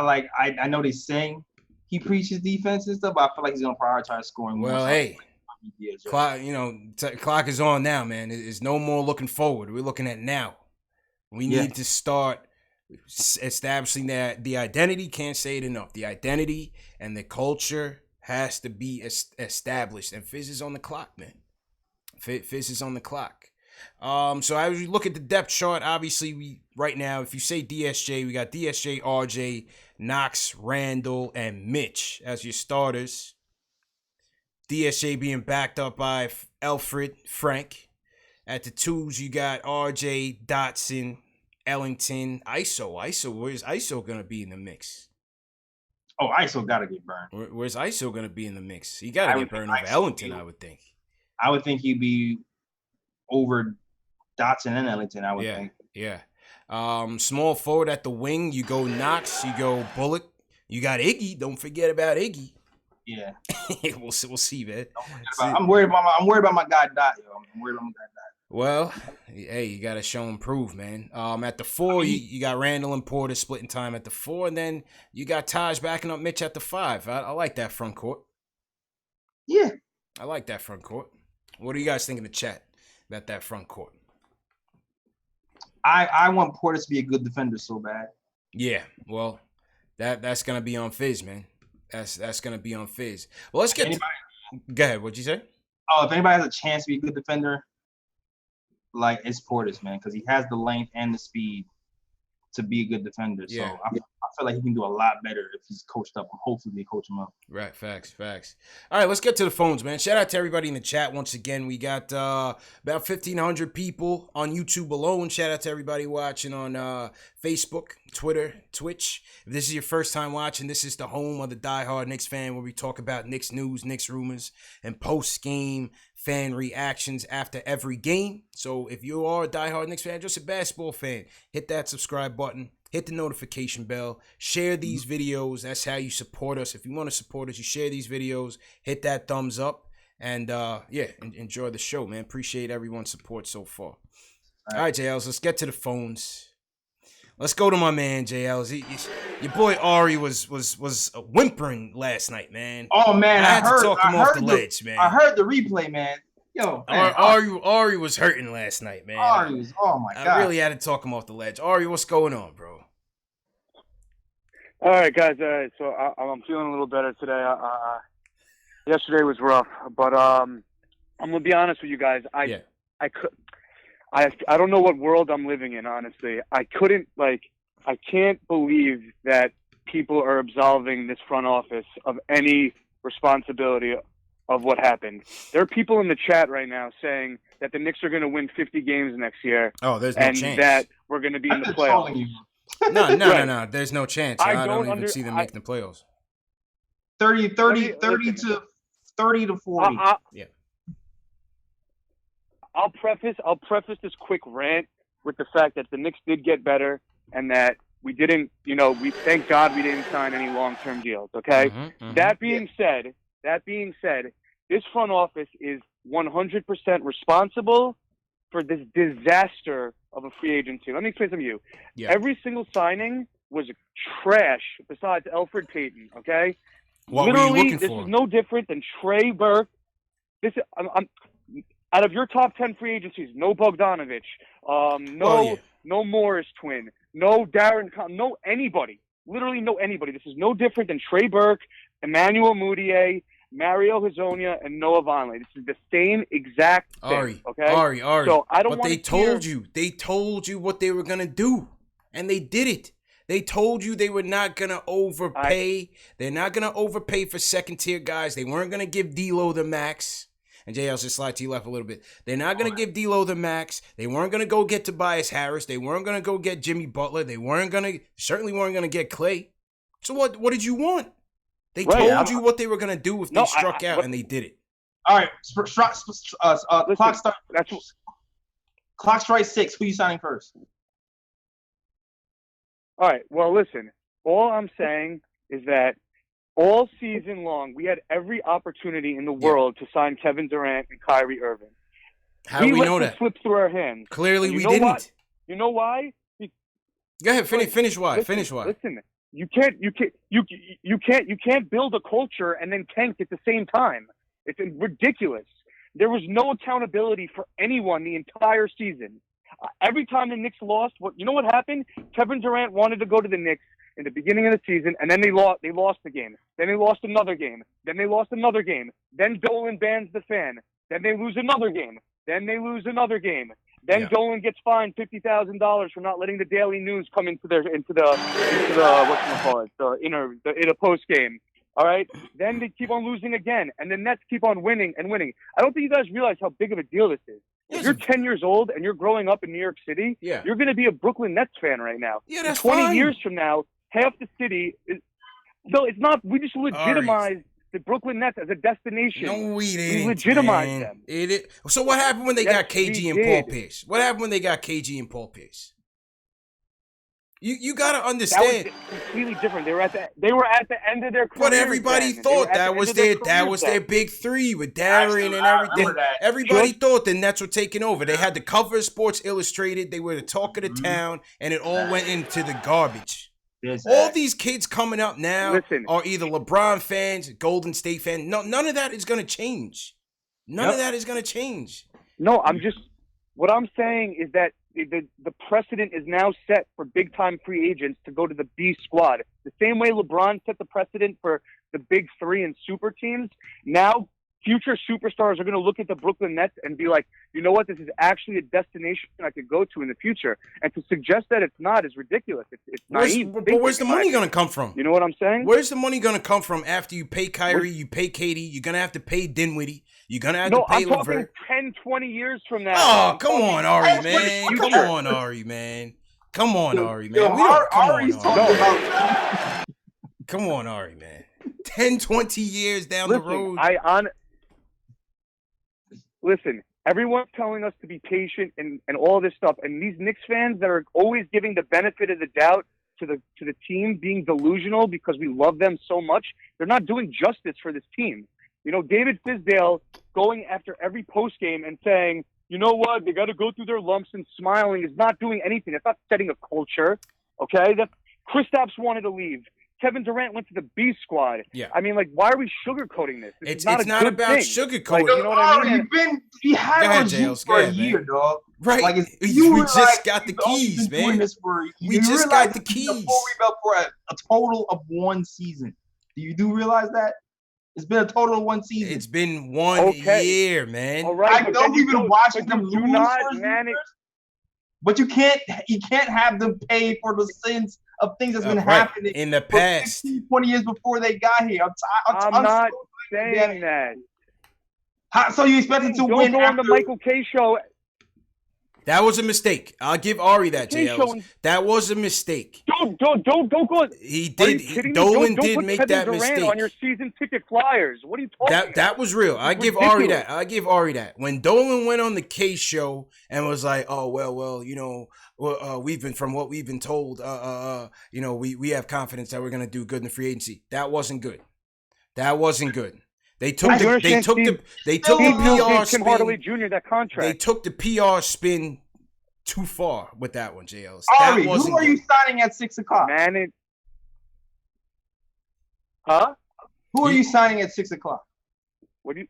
Like, I know they saying he preaches defense and stuff, but I feel like he's going to prioritize scoring more. Well, hey. Clock, clock is on now, man. There's no more looking forward. We're looking at now. We need to start establishing that the identity, can't say it enough. The identity and the culture has to be established. And Fizz is on the clock, man. Fizz is on the clock. So as we look at the depth chart, obviously right now, if you say DSJ, we got DSJ, RJ, Knox, Randle, and Mitch as your starters. DSJ being backed up by Elfrid, Frank. At the 2s, you got RJ, Dotson, Ellington, ISO. Where's ISO gonna be in the mix? Oh, ISO gotta get burned. Where's ISO gonna be in the mix? He gotta get burned over Ellington, I would think. I would think he'd be over Dotson and Ellington, I would think. Yeah. Small forward at the wing, you go Knox, you go Bullock, you got Iggy. Don't forget about Iggy. Yeah. we'll see, man. I'm worried about my guy Dot, yo. I'm worried about my guy Dot. Well, hey, you got to show and prove, man. At the 4, you got Randle and Portis splitting time at the 4, and then you got Taj backing up Mitch at the 5. I like that front court. Yeah. I like that front court. What do you guys think in the chat about that front court? I want Portis to be a good defender so bad. Yeah, well, that's going to be on Fizz, man. That's going to be on Fizz. Well, let's get Go ahead. What'd you say? Oh, if anybody has a chance to be a good defender, like, it's Portis, man, because he has the length and the speed to be a good defender. Yeah. So I feel like he can do a lot better if he's coached up. Hopefully they coach him up. Right, facts. All right, let's get to the phones, man. Shout out to everybody in the chat once again. We got about 1,500 people on YouTube alone. Shout out to everybody watching on Facebook, Twitter, Twitch. If this is your first time watching, this is the home of the diehard Knicks fan where we talk about Knicks news, Knicks rumors, and post-game fan reactions after every game. So if you are a diehard Knicks fan, just a basketball fan, hit that subscribe button, hit the notification bell, share these videos. That's how you support us. If you want to support us, you share these videos, hit that thumbs up, and enjoy the show, man. Appreciate everyone's support so far. All right, J.Ellis, let's get to the phones. Let's go to my man, J.Ellis. Your boy Ari was whimpering last night, man. Oh man, I had to talk him off the ledge, man. I heard the replay, man. Yo, man, Ari was hurting last night, man. Ari was, oh my God. I really had to talk him off the ledge. Ari, what's going on, bro? All right, guys. So I'm feeling a little better today. Yesterday was rough, but I'm gonna be honest with you guys. I don't know what world I'm living in. Honestly, I can't believe that people are absolving this front office of any responsibility of what happened. There are people in the chat right now saying that the Knicks are going to win 50 games next year. Oh, there's no chance. And that we're going to be in the playoffs. No. There's no chance. I don't even see them making the playoffs. 30 to 40. Yeah. I'll preface this quick rant with the fact that the Knicks did get better and that we didn't, thank God we didn't sign any long-term deals, okay? That being said, this front office is 100% responsible for this disaster of a free agency. Let me explain something to you. Yeah. Every single signing was trash besides Elfrid Payton, okay? What were you looking for? This is no different than Trey Burke. I'm out of your top 10 free agencies, no Bogdanovich, no Morris twin, no Darren, no anybody. Literally no anybody. This is no different than Trey Burke, Emmanuel Mudiay, Mario Hazonia, and Noah Vonleh. This is the same exact thing, okay? Ari. So I don't but they told you what they were going to do, and they did it. They told you they were not going to overpay. They're not going to overpay for second-tier guys. They weren't going to give D'Lo the max. And J.Ellis just slide to your left a little bit. They're not going to give D'Lo the max. They weren't going to go get Tobias Harris. They weren't going to go get Jimmy Butler. They certainly weren't going to get Clay. So what did you want? They told you what they were going to do if they struck out, and they did it. All right. Clock strikes 6. Who you signing first? All right. Well, listen. All I'm saying is that all season long, we had every opportunity in the world to sign Kevin Durant and Kyrie Irving. How do we know that? Slip through our hands. Clearly, we didn't. You know why? Go ahead. Finish why. Listen. You can't build a culture and then tank at the same time. It's ridiculous. There was no accountability for anyone the entire season. Every time the Knicks lost, what happened? Kevin Durant wanted to go to the Knicks in the beginning of the season, and then they lost the game. Then they lost another game. Then they lost another game. Then Dolan bans the fan. Then they lose another game. Then they lose another game. Then Dolan gets fined $50,000 for not letting the Daily News come into the post game. All right. Then they keep on losing again, and the Nets keep on winning and winning. I don't think you guys realize how big of a deal this is. If you're 10 years old and you're growing up in New York City, you're going to be a Brooklyn Nets fan right now. Yeah, that's 20 years from now, half the city is. So it's not. We just legitimize the Brooklyn Nets as a destination. No, we didn't. We legitimize them. So what happened when they got KG and Paul Pierce? What happened when they got KG and Paul Pierce? You gotta understand. That was completely different. They were at the end of their career. But everybody thought that was their big three with Darian and everything. Everybody thought the Nets were taking over. They had the cover of Sports Illustrated. They were the talk of the town, and it all went into the garbage. All these kids coming up now are either LeBron fans, Golden State fans. No, none of that is gonna change. None of that is gonna change. No, what I'm saying is that the precedent is now set for big-time free agents to go to the B squad. The same way LeBron set the precedent for the big three and super teams, now future superstars are going to look at the Brooklyn Nets and be like, you know what, this is actually a destination I could go to in the future. And to suggest that it's not is ridiculous. It's naive. But where's the money going to come from? You know what I'm saying? Where's the money going to come from after you pay Kyrie, you pay KD, you're going to have to pay Dinwiddie, you're going to have to pay LeVert? I'm talking 10, 20 years from now. Oh, come on, Ari, man. Come on, Ari, man. Come on, Ari, man. Come on, Ari, man. 10, 20 years down the road. Listen, everyone's telling us to be patient and all this stuff. And these Knicks fans that are always giving the benefit of the doubt to the team being delusional because we love them so much, they're not doing justice for this team. You know, David Fizdale going after every post game and saying, you know what, they got to go through their lumps and smiling is not doing anything. That's not setting a culture, okay? Kristaps wanted to leave. Kevin Durant went to the B squad. Yeah. I mean, like, why are we sugarcoating this? It's not about sugarcoating. Like, you know what I mean? You had ahead, a regime J.Ellis. for Go a ahead, year, man. dog. Right. Like, We just got the keys, man. We just got the keys. A full rebuild for a total of 1 season. Do you realize that? It's been a total of 1 season. It's been 1 year, man. All right, I know we've been watching them lose for manage. But you can't have them pay for the sins of things that's been happening in the past 15, 20 years before they got here. I'm not saying that. So you expected to win Don't go on after the Michael K show. That was a mistake. I'll give Ari that, J.Ellis. That was a mistake. Don't go. He did. Dolan did make that mistake. On your season ticket flyers. What are you talking about? That was real. I give Ari that. When Dolan went on the K show and was like, "Oh well, you know, from what we've been told, you know, we have confidence that we're gonna do good in the free agency." That wasn't good. They took the PR spin. Hardaway Jr. that contract. They took the PR spin too far with that one, J.Ellis. Ari, who are you signing at 6 o'clock? Who are you signing at 6 o'clock? What do you?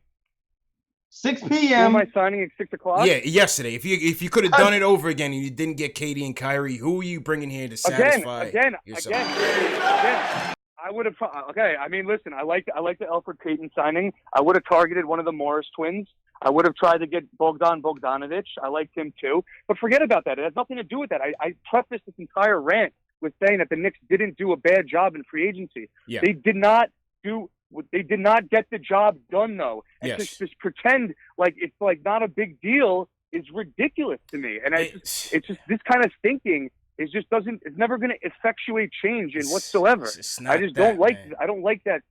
6 Who p.m. am I signing at 6 o'clock? Yeah, yesterday. If you could have done it over again and you didn't get KD and Kyrie, who are you bringing here to satisfy yourself? Again. I would have. Okay, I mean, listen. I like the Elfrid Payton signing. I would have targeted one of the Morris twins. I would have tried to get Bogdanovich. I liked him too. But forget about that. It has nothing to do with that. I prefaced this entire rant with saying that the Knicks didn't do a bad job in free agency. Yeah. They did not get the job done though. And just pretend like it's like not a big deal is ridiculous to me. And it's just this kind of thinking. It's never going to effectuate change in whatsoever. I just don't like. I don't like that.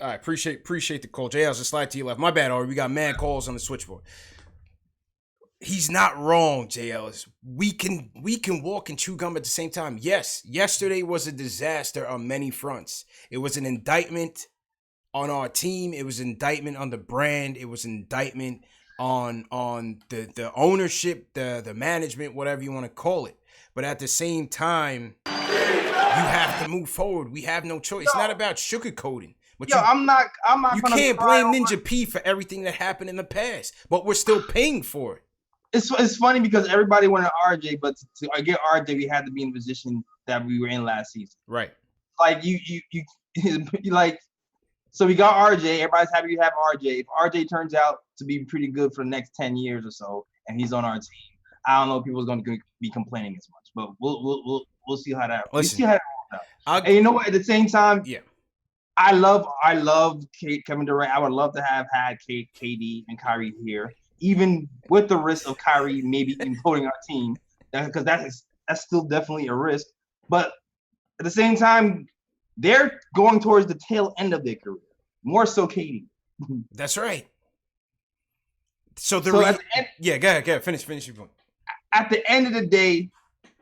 All right, appreciate the call. J.Ellis, just slide to your left. My bad, Ari. We got mad calls on the switchboard. He's not wrong, J.Ellis. We can walk and chew gum at the same time. Yes, yesterday was a disaster on many fronts. It was an indictment on our team. It was an indictment on the brand. It was an indictment on the ownership, the management, whatever you want to call it. But at the same time, you have to move forward. We have no choice. It's not about sugarcoating. But I'm not. You can't blame Ninja P for everything that happened in the past, but we're still paying for it. It's funny because everybody wanted RJ, but to get RJ, we had to be in the position that we were in last season. Right. Like you like. So we got RJ. Everybody's happy we have RJ. If RJ turns out to be pretty good for the next 10 years or so, and he's on our team, I don't know if people are going to be complaining as much. But we'll see how that. We'll see how that works out. And you know what? At the same time, I love Kevin Durant. I would love to have had KD and Kyrie here, even with the risk of Kyrie maybe imploding our team, because that's still definitely a risk. But at the same time, they're going towards the tail end of their career, more so KD. That's right. So at the end, go ahead. Finish your point. At the end of the day,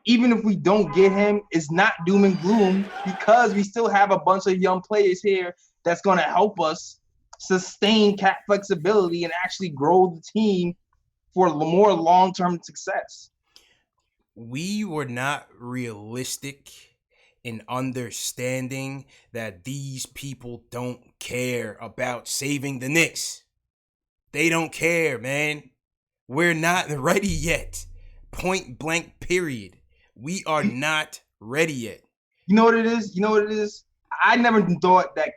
even if we don't get him, it's not doom and gloom because we still have a bunch of young players here that's going to help us sustain cap flexibility and actually grow the team for more long-term success. We were not realistic in understanding that these people don't care about saving the Knicks. They don't care, man. We're not ready yet. Point blank, period. We are not ready yet. You know what it is? I never thought that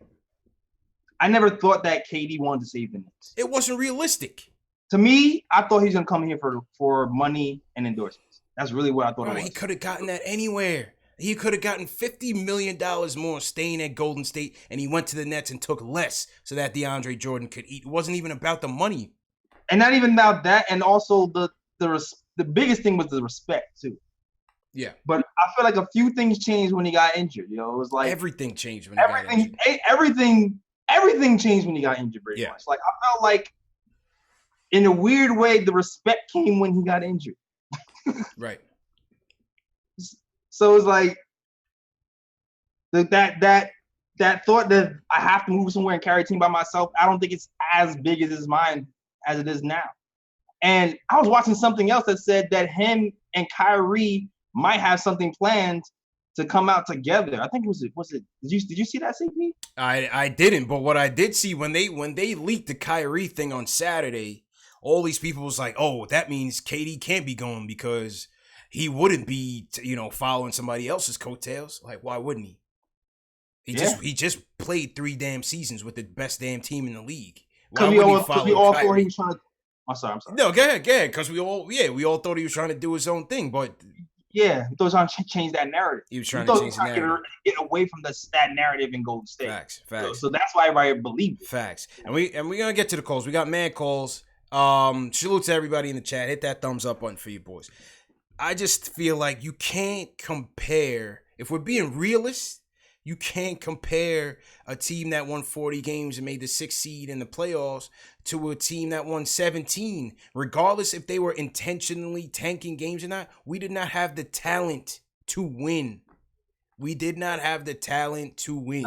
KD wanted to save the Knicks. It wasn't realistic. To me, I thought he was gonna come here for money and endorsements. That's really what I thought it was. He could have gotten that anywhere. He could have gotten $50 million more staying at Golden State, and he went to the Nets and took less so that DeAndre Jordan could eat. It wasn't even about the money. And not even about that, and also the biggest thing was the respect too. Yeah. But I feel like a few things changed when he got injured. You know, it was like everything changed when he got injured. Everything changed when he got injured pretty much. Like I felt like in a weird way, the respect came when he got injured. Right. So it's like that thought that I have to move somewhere and carry a team by myself. I don't think it's as big as his mind as it is now. And I was watching something else that said that him and Kyrie might have something planned to come out together. I think was it did you see that, CP? I didn't, but what I did see when they leaked the Kyrie thing on Saturday, all these people was like, oh, that means KD can't be going because he wouldn't be, following somebody else's coattails. Like, why wouldn't he? He just played 3 damn seasons with the best damn team in the league. Why Because wouldn't we all thought he was trying to. I'm sorry. No, go ahead. Because we all thought he was trying to do his own thing, but yeah, he was trying to change that narrative. He was trying to change the narrative. Get away from that narrative in Golden State. Facts. So that's why everybody believed it. Facts. And we're gonna get to the calls. We got mad calls. Salute to everybody in the chat. Hit that thumbs up button for you boys. I just feel like you can't compare. If we're being realists, you can't compare a team that won 40 games and made the 6th seed in the playoffs to a team that won 17. Regardless if they were intentionally tanking games or not, we did not have the talent to win. We did not have the talent to win.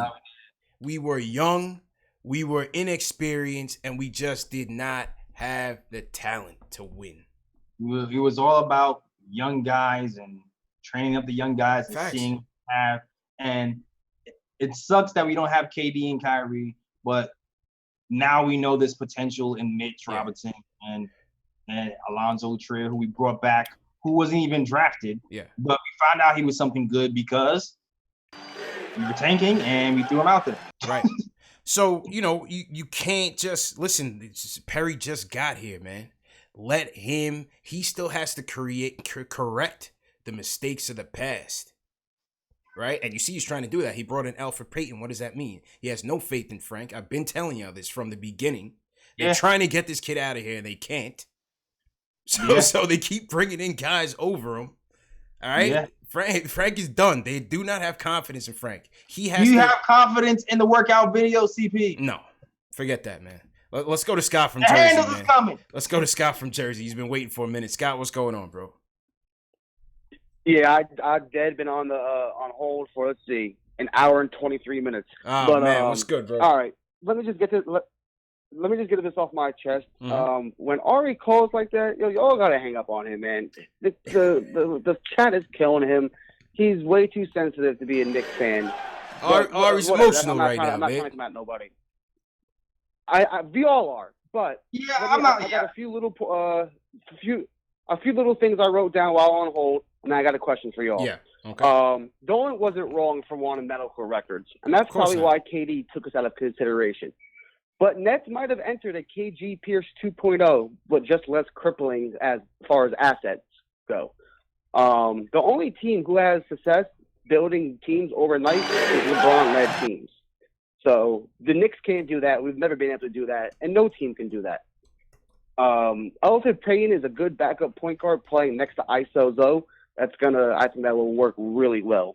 We were young, we were inexperienced, and we just did not have the talent to win. It was all about young guys and training up the young guys and seeing and it sucks that we don't have KD and Kyrie, but now we know this potential in Mitch Robinson and Alonzo Trier, who we brought back, who wasn't even drafted. Yeah. But we found out he was something good because we were tanking and we threw him out there. Right. So, you can't just listen. Perry just got here, man. Let him. He still has to correct the mistakes of the past. Right? And you see he's trying to do that. He brought in Elfrid Payton. What does that mean? He has no faith in Frank. I've been telling y'all this from the beginning. They're trying to get this kid out of here, and they can't. So they keep bringing in guys over him. All right? Yeah. Frank is done. They do not have confidence in Frank. Do you have confidence in the workout video, CP? No. Forget that, man. Let's go to Scott from Jersey, handles is coming. Let's go to Scott from Jersey. He's been waiting for a minute. Scott, what's going on, bro? Yeah, I've been on hold for, let's see, an hour and 23 minutes. Oh, man, what's good, bro? All right, let me just get this this off my chest. Mm-hmm. When Ari calls like that, you all gotta hang up on him, man. The chat is killing him. He's way too sensitive to be a Knicks fan. Ari's emotional right now, man. I'm not trying to come at nobody. We all are, but yeah, I got a few little things I wrote down while on hold. And I got a question for y'all. Yeah. Okay. Dolan wasn't wrong for wanting medical records, and that's probably why KD took us out of consideration. But Nets might have entered a KG Pierce 2.0, but just less crippling as far as assets go. The only team who has success building teams overnight is LeBron-led teams. So the Knicks can't do that. We've never been able to do that, and no team can do that. Elfrid Payton is a good backup point guard playing next to ISO Zoe. I think that will work really well.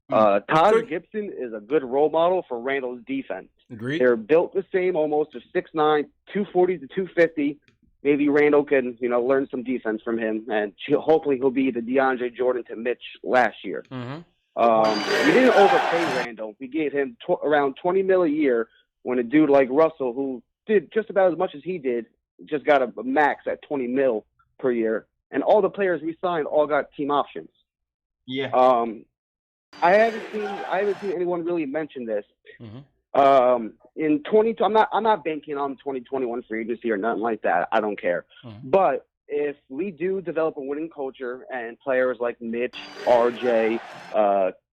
Taj Gibson is a good role model for Randle's defense. Agreed. They're built the same, almost. They're 6'9", 240 to 250. Maybe Randle can, learn some defense from him, and hopefully he'll be the DeAndre Jordan to Mitch last year. Mm-hmm. We didn't overpay Randle. We gave him around $20 million a year when a dude like Russell, who did just about as much as he did, just got a max at $20 million per year. And all the players we signed all got team options. Yeah. I haven't seen anyone really mention this. Mm-hmm. In I'm not banking on 2021 free agency or nothing like that. I don't care. Mm-hmm. But if we do develop a winning culture and players like Mitch, RJ,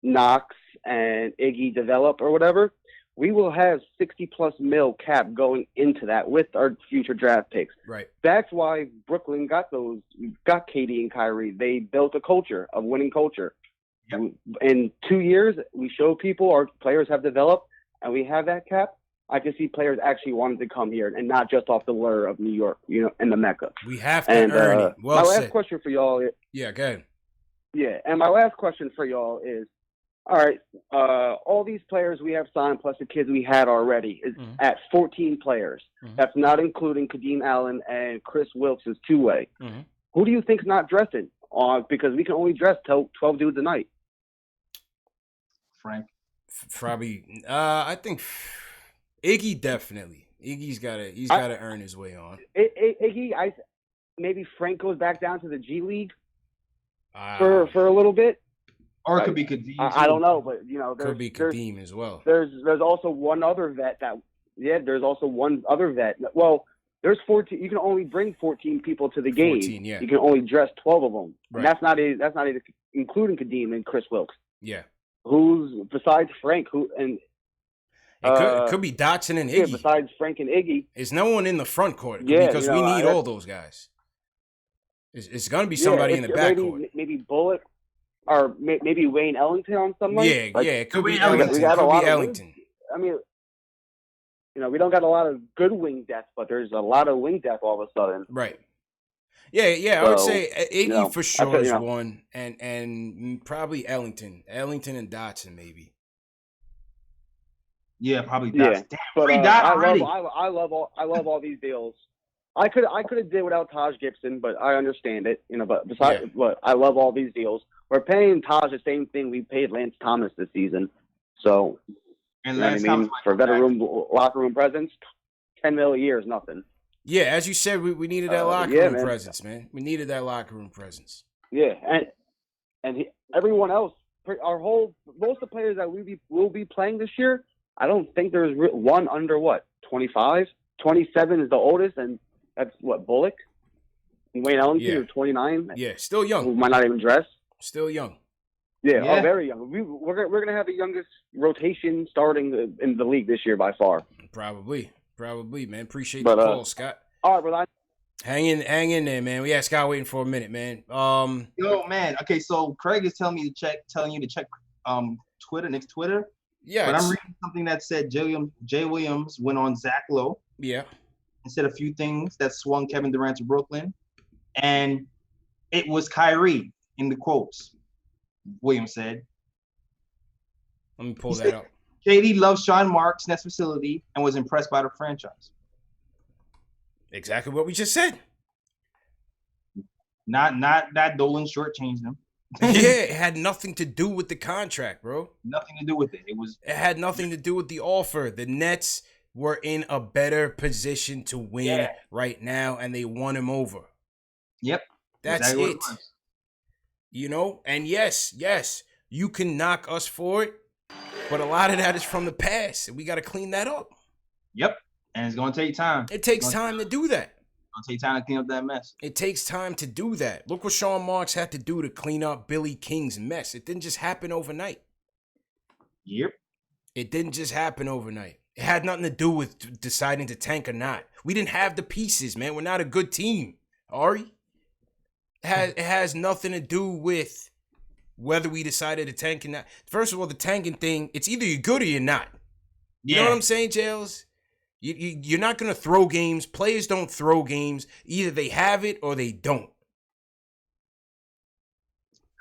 Knox, and Iggy develop or whatever, we will have 60+ mil cap going into that with our future draft picks. Right. That's why Brooklyn got KD and Kyrie. They built a culture, a winning culture. Yep. In 2 years, we show people our players have developed, and we have that cap. I can see players actually wanting to come here and not just off the lure of New York, and the Mecca. We have to earn it. Well my said. last question for y'all. Yeah, go ahead. Yeah, and my last question for y'all is, all right, all these players we have signed plus the kids we had already is at 14 players. Mm-hmm. That's not including Kadeem Allen and Chris Wilkes' two-way. Mm-hmm. Who do you think's not dressing? Because we can only dress 12 dudes a night. Frank. Probably. I think Iggy definitely. Iggy's gotta earn his way on. Iggy, maybe Frank goes back down to the G League for a little bit. Or it could be Kadeem. I don't know, but could be Kadeem as well. There's also one other vet there's also one other vet. Well, there's 14. You can only bring 14 people to the game. 14, yeah. You can only dress 12 of them. Right. And that's not including Kadeem and Chris Wilkes. Yeah. Who's besides Frank? It could be Dotson and Iggy. Yeah, besides Frank and Iggy, there's no one in the front court because we need all those guys. It's gonna be somebody in the back court. Maybe Bullock, or maybe Wayne Ellington on some night. It could be Ellington. Ellington. I mean, we don't got a lot of good wing depth, but there's a lot of wing depth all of a sudden. Right. Yeah. I would say Iggy for sure is one, and probably Ellington and Dotson maybe. Yeah, probably Dotson. Yeah. Damn, but already. I love all these deals. I could have did without Taj Gibson, but I understand it. But besides, but I love all these deals. We're paying Taj the same thing we paid Lance Thomas this season. So, and Lance Thomas for locker room presence, $10 million a year is nothing. Yeah, as you said, we needed that locker room presence, man. We needed that locker room presence. Yeah, and everyone else, most of the players that will be playing this year, I don't think there's one under 25, 27 is the oldest, and that's Bullock, and Wayne Ellington are 29. Yeah, still young. Who might not even dress. Still young. Yeah, very young. We're gonna have the youngest rotation starting in the league this year by far. Probably, man. Appreciate the call, Scott. All right, brother. Hang in there, man. We got Scott waiting for a minute, man. Yo, man. Okay, so Craig is telling you to check Twitter, Knicks Twitter. Yeah, but I'm reading something that said Jay Williams went on Zach Lowe. Yeah. And said a few things that swung Kevin Durant to Brooklyn. And it was Kyrie in the quotes, Williams said. Let me pull that up. KD loves Sean Marks' Nets facility and was impressed by the franchise. Exactly what we just said. Not that Dolan shortchanged them. Yeah, it had nothing to do with the contract, bro. Nothing to do with it. It had nothing to do with the offer. The Nets were in a better position to win right now, and they won him over. Yep. That's exactly it. And yes, you can knock us for it, but a lot of that is from the past, and we got to clean that up. Yep. And it's going to take time. It takes time to do that. It's going to take time to clean up that mess. It takes time to do that. Look what Sean Marks had to do to clean up Billy King's mess. It didn't just happen overnight. Yep. It didn't just happen overnight. It had nothing to do with deciding to tank or not. We didn't have the pieces, man. We're not a good team, Ari. It has nothing to do with whether we decided to tank or not. First of all, the tanking thing, it's either you're good or you're not. You know what I'm saying, J.Ellis? You're not going to throw games. Players don't throw games. Either they have it or they don't.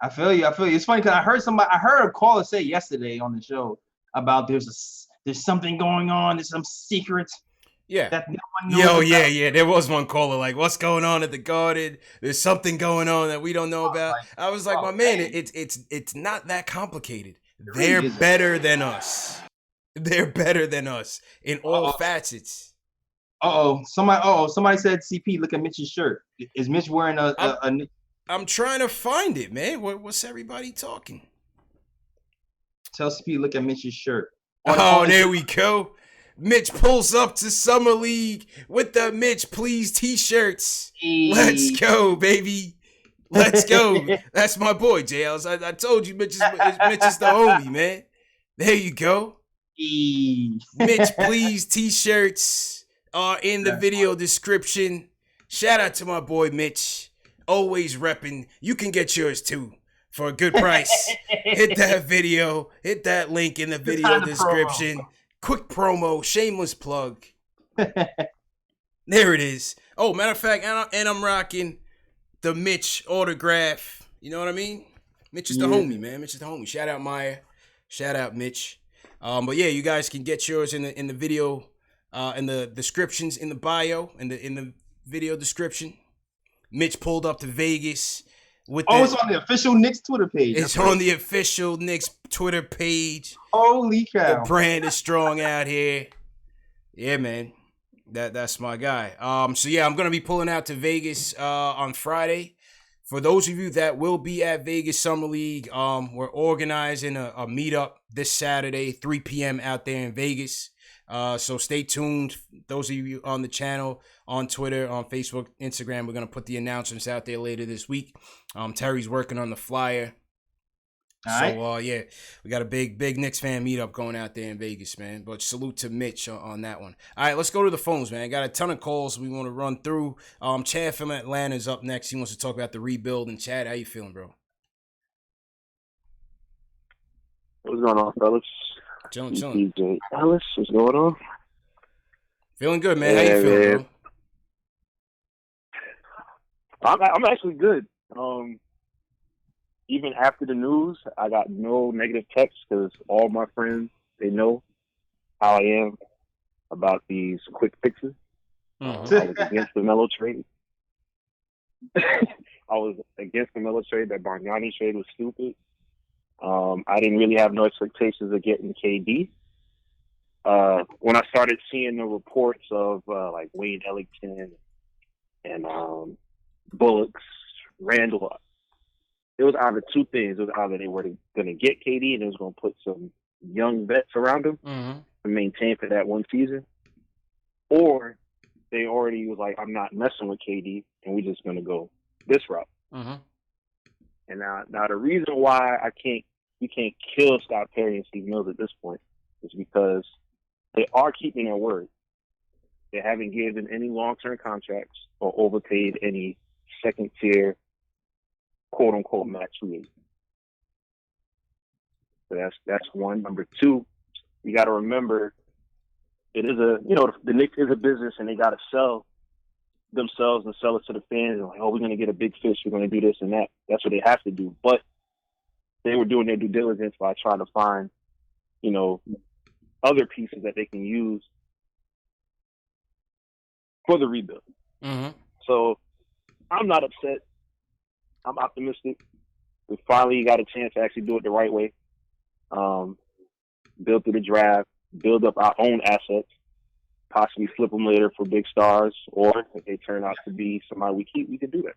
I feel you. It's funny because I heard a caller say yesterday on the show about there's something going on. There's some secrets. Yeah. That no one knows yeah. There was one caller like, what's going on at the Garden? There's something going on that we don't know about. I was like, my man, it's not that complicated. They're better than us. They're better than us in all facets. Somebody said CP, look at Mitch's shirt. Is Mitch wearing a I'm trying to find it, man. What's everybody talking? Tell CP, look at Mitch's shirt. There we go. Mitch pulls up to Summer League with the Mitch Please t-shirts. Let's go, baby. Let's go. That's my boy, J.Ellis. I told you Mitch is the homie, man. There you go. Mitch Please t-shirts are in the video description. Shout out to my boy Mitch. Always repping. You can get yours too for a good price. Hit that video. Hit that link in the video description. Quick promo. Shameless plug. There it is. Oh, matter of fact, and I'm rocking the Mitch autograph. You know what I mean? Mitch is the homie, man. Mitch is the homie. Shout out Maya. Shout out Mitch. But yeah, you guys can get yours in the video, in the descriptions in the bio, in the video description. Mitch pulled up to Vegas with. It's on the official Knicks Twitter page. It's on the official Knicks Twitter page. Holy cow! The brand is strong out here. Yeah, man, that's my guy. So yeah, I'm gonna be pulling out to Vegas on Friday For those of you that will be at Vegas Summer League, we're organizing a meetup this Saturday, 3 p.m. out there in Vegas. So stay tuned. Those of you on the channel, on Twitter, on Facebook, Instagram, we're going to put the announcements out there later this week. Terry's working on the flyer. So, yeah, we got a big Knicks fan meetup going out there in Vegas, man. But salute to Mitch on that one. All right, let's go to the phones, man. Got a ton of calls we want to run through. Chad from Atlanta is up next. He wants to talk about the rebuild. And Chad, how you feeling, bro? What's going on, fellas? Chilling. J.Ellis, what's going on? Feeling good, man. How you feeling, bro? I'm actually good. Even after the news, I got no negative texts because all my friends, they know how I am about these quick fixes. I was against the Melo trade. I was against the Melo trade. That Bargnani trade was stupid. I didn't really have no expectations of getting KD. When I started seeing the reports of like Wayne Ellington and Bullocks, Randle, it was either two things. It was either they were going to get KD and it was going to put some young vets around him to maintain for that one season, or they already was like, I'm not messing with KD and we're just going to go this route. And now the reason why you can't kill Scott Perry and Steve Mills at this point is because they are keeping their word. They haven't given any long-term contracts or overpaid any second-tier, quote-unquote, max free agents. So that's one. Number two, you got to remember, it is the Knicks is a business, and they got to sell themselves and sell it to the fans. And like, oh, we're going to get a big fish. We're going to do this and that. That's what they have to do. But they were doing their due diligence by trying to find, other pieces that they can use for the rebuild. So I'm not upset. I'm optimistic. We finally got a chance to actually do it the right way. Build through the draft, build up our own assets, possibly flip them later for big stars, or if they turn out to be somebody we keep, we can do that.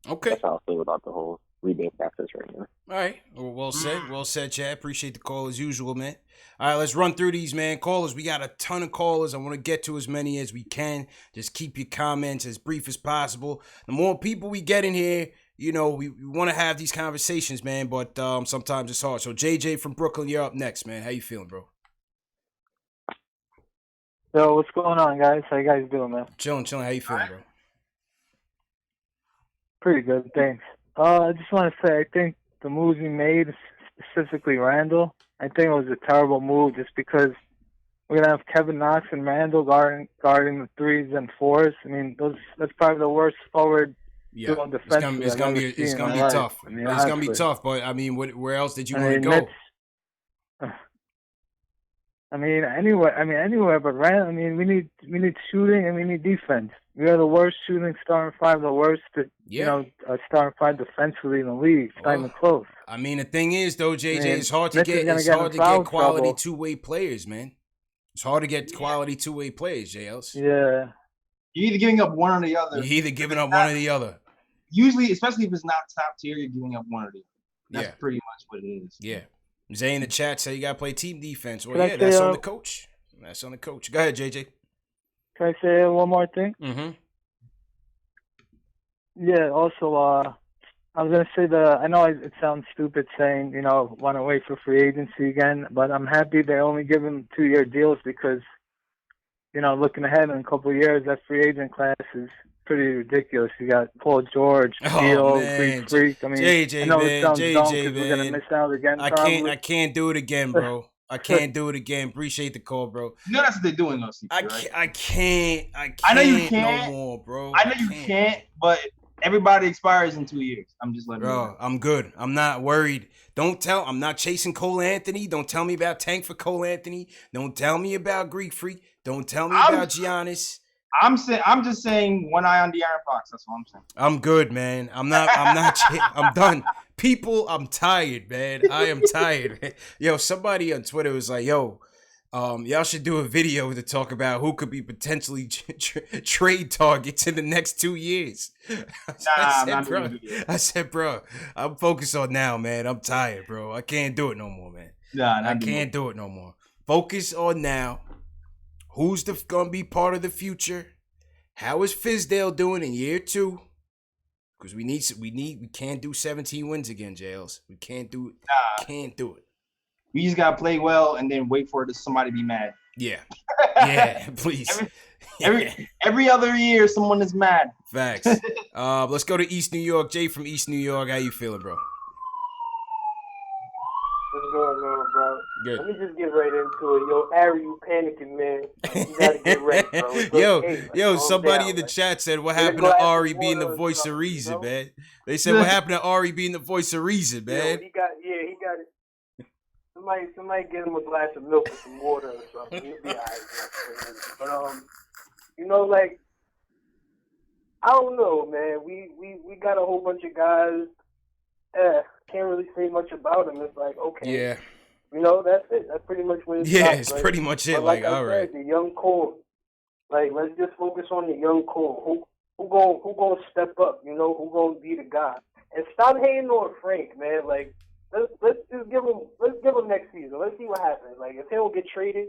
Okay. That's how I feel about the whole rebuild process right now. All right. Well said, Chad. Appreciate the call as usual, man. All right, let's run through these, man. Callers, we got a ton of callers. I want to get to as many as we can. Just keep your comments as brief as possible. The more people we get in here, we want to have these conversations, man, but sometimes it's hard. So JJ from Brooklyn, you're up next, man. How you feeling, bro? Yo, what's going on, guys? How you guys doing, man? Chilling. How you feeling, bro? Pretty good, thanks. I just want to say, I think the moves we made, specifically Randle, I think it was a terrible move just because we're going to have Kevin Knox and Randle guarding the 3s and 4s. I mean, that's probably the worst forward. Yeah, it's gonna be tough. I mean, it's gonna be tough. But I mean, where else did you want to go? Anywhere. But Randle. I mean, we need shooting and we need defense. We are the worst shooting starting five, the worst starting five defensively in the league. It's not even close. I mean, the thing is, though, JJ, it's hard to get quality two-way players, man. It's hard to get quality two-way players, J.Ellis. Yeah. You're either giving up one or the other. You're either giving up one or the other. Usually, especially if it's not top tier, you're giving up one or the other. That's pretty much what it is. Yeah. Zay in the chat said you got to play team defense. Well, that's on the coach. That's on the coach. Go ahead, JJ. Can I say one more thing? Mm-hmm. Yeah, also, I was going to say I know it sounds stupid saying, want to wait for free agency again, but I'm happy they only give him 2-year deals because, looking ahead in a couple of years, that free agent class is pretty ridiculous. You got Paul George, Beal, Greek Freak. I mean, JJ, I know man, it sounds dumb JJ, because we're going to miss out again. I can't do it again, bro. I can't do it again. Appreciate the call, bro. That's what they're doing, though. CP, I can't. I know you can't. No more, bro. I know you can't, but everybody expires in 2 years. I'm just letting you know. I'm good. I'm not worried. I'm not chasing Cole Anthony. Don't tell me about Tank for Cole Anthony. Don't tell me about Greek Freak. Don't tell me about Giannis. I'm just saying one eye on De'Aaron Fox. That's what I'm saying. I'm good, man. I'm not. I'm done. People, I'm tired, man. I am tired. Yo, somebody on Twitter was like, yo, Y'all should do a video to talk about who could be potentially trade targets in the next 2 years. I said, bro, I'm focused on now, man. I'm tired, bro. I can't do it no more, man. I can't do it no more. Focus on now. Who's gonna be part of the future? How is Fizdale doing in year 2? Because we can't do 17 wins again, J.Ellis. We can't do it. Can't do it. We just gotta play well and then wait for somebody to be mad. Yeah. Yeah, please. Every other year, someone is mad. Facts. Let's go to East New York. Jay from East New York. How you feeling, bro? What's going on, bro? Good. Let me just get right into it. Yo, Ari, you panicking, man. You gotta get right, bro. Yo, somebody in the chat said, what happened to Ari being the voice of reason, man? They said, what happened to Ari being the voice of reason, man? He got it. Somebody get him a glass of milk or some water or something. He'll be all right. But you know, like, I don't know, man. We got a whole bunch of guys. Can't really say much about them. It's like, okay, yeah, you know, that's it. That's pretty much what it's. Yeah, about, it's right? pretty much it. But like I all said, right, the young core. Like, let's just focus on the young core. Who gonna step up? You know, who gonna be the guy? And stop hating on Frank, man. Like, let's just give him next season. Let's see what happens. Like, if he don't get traded,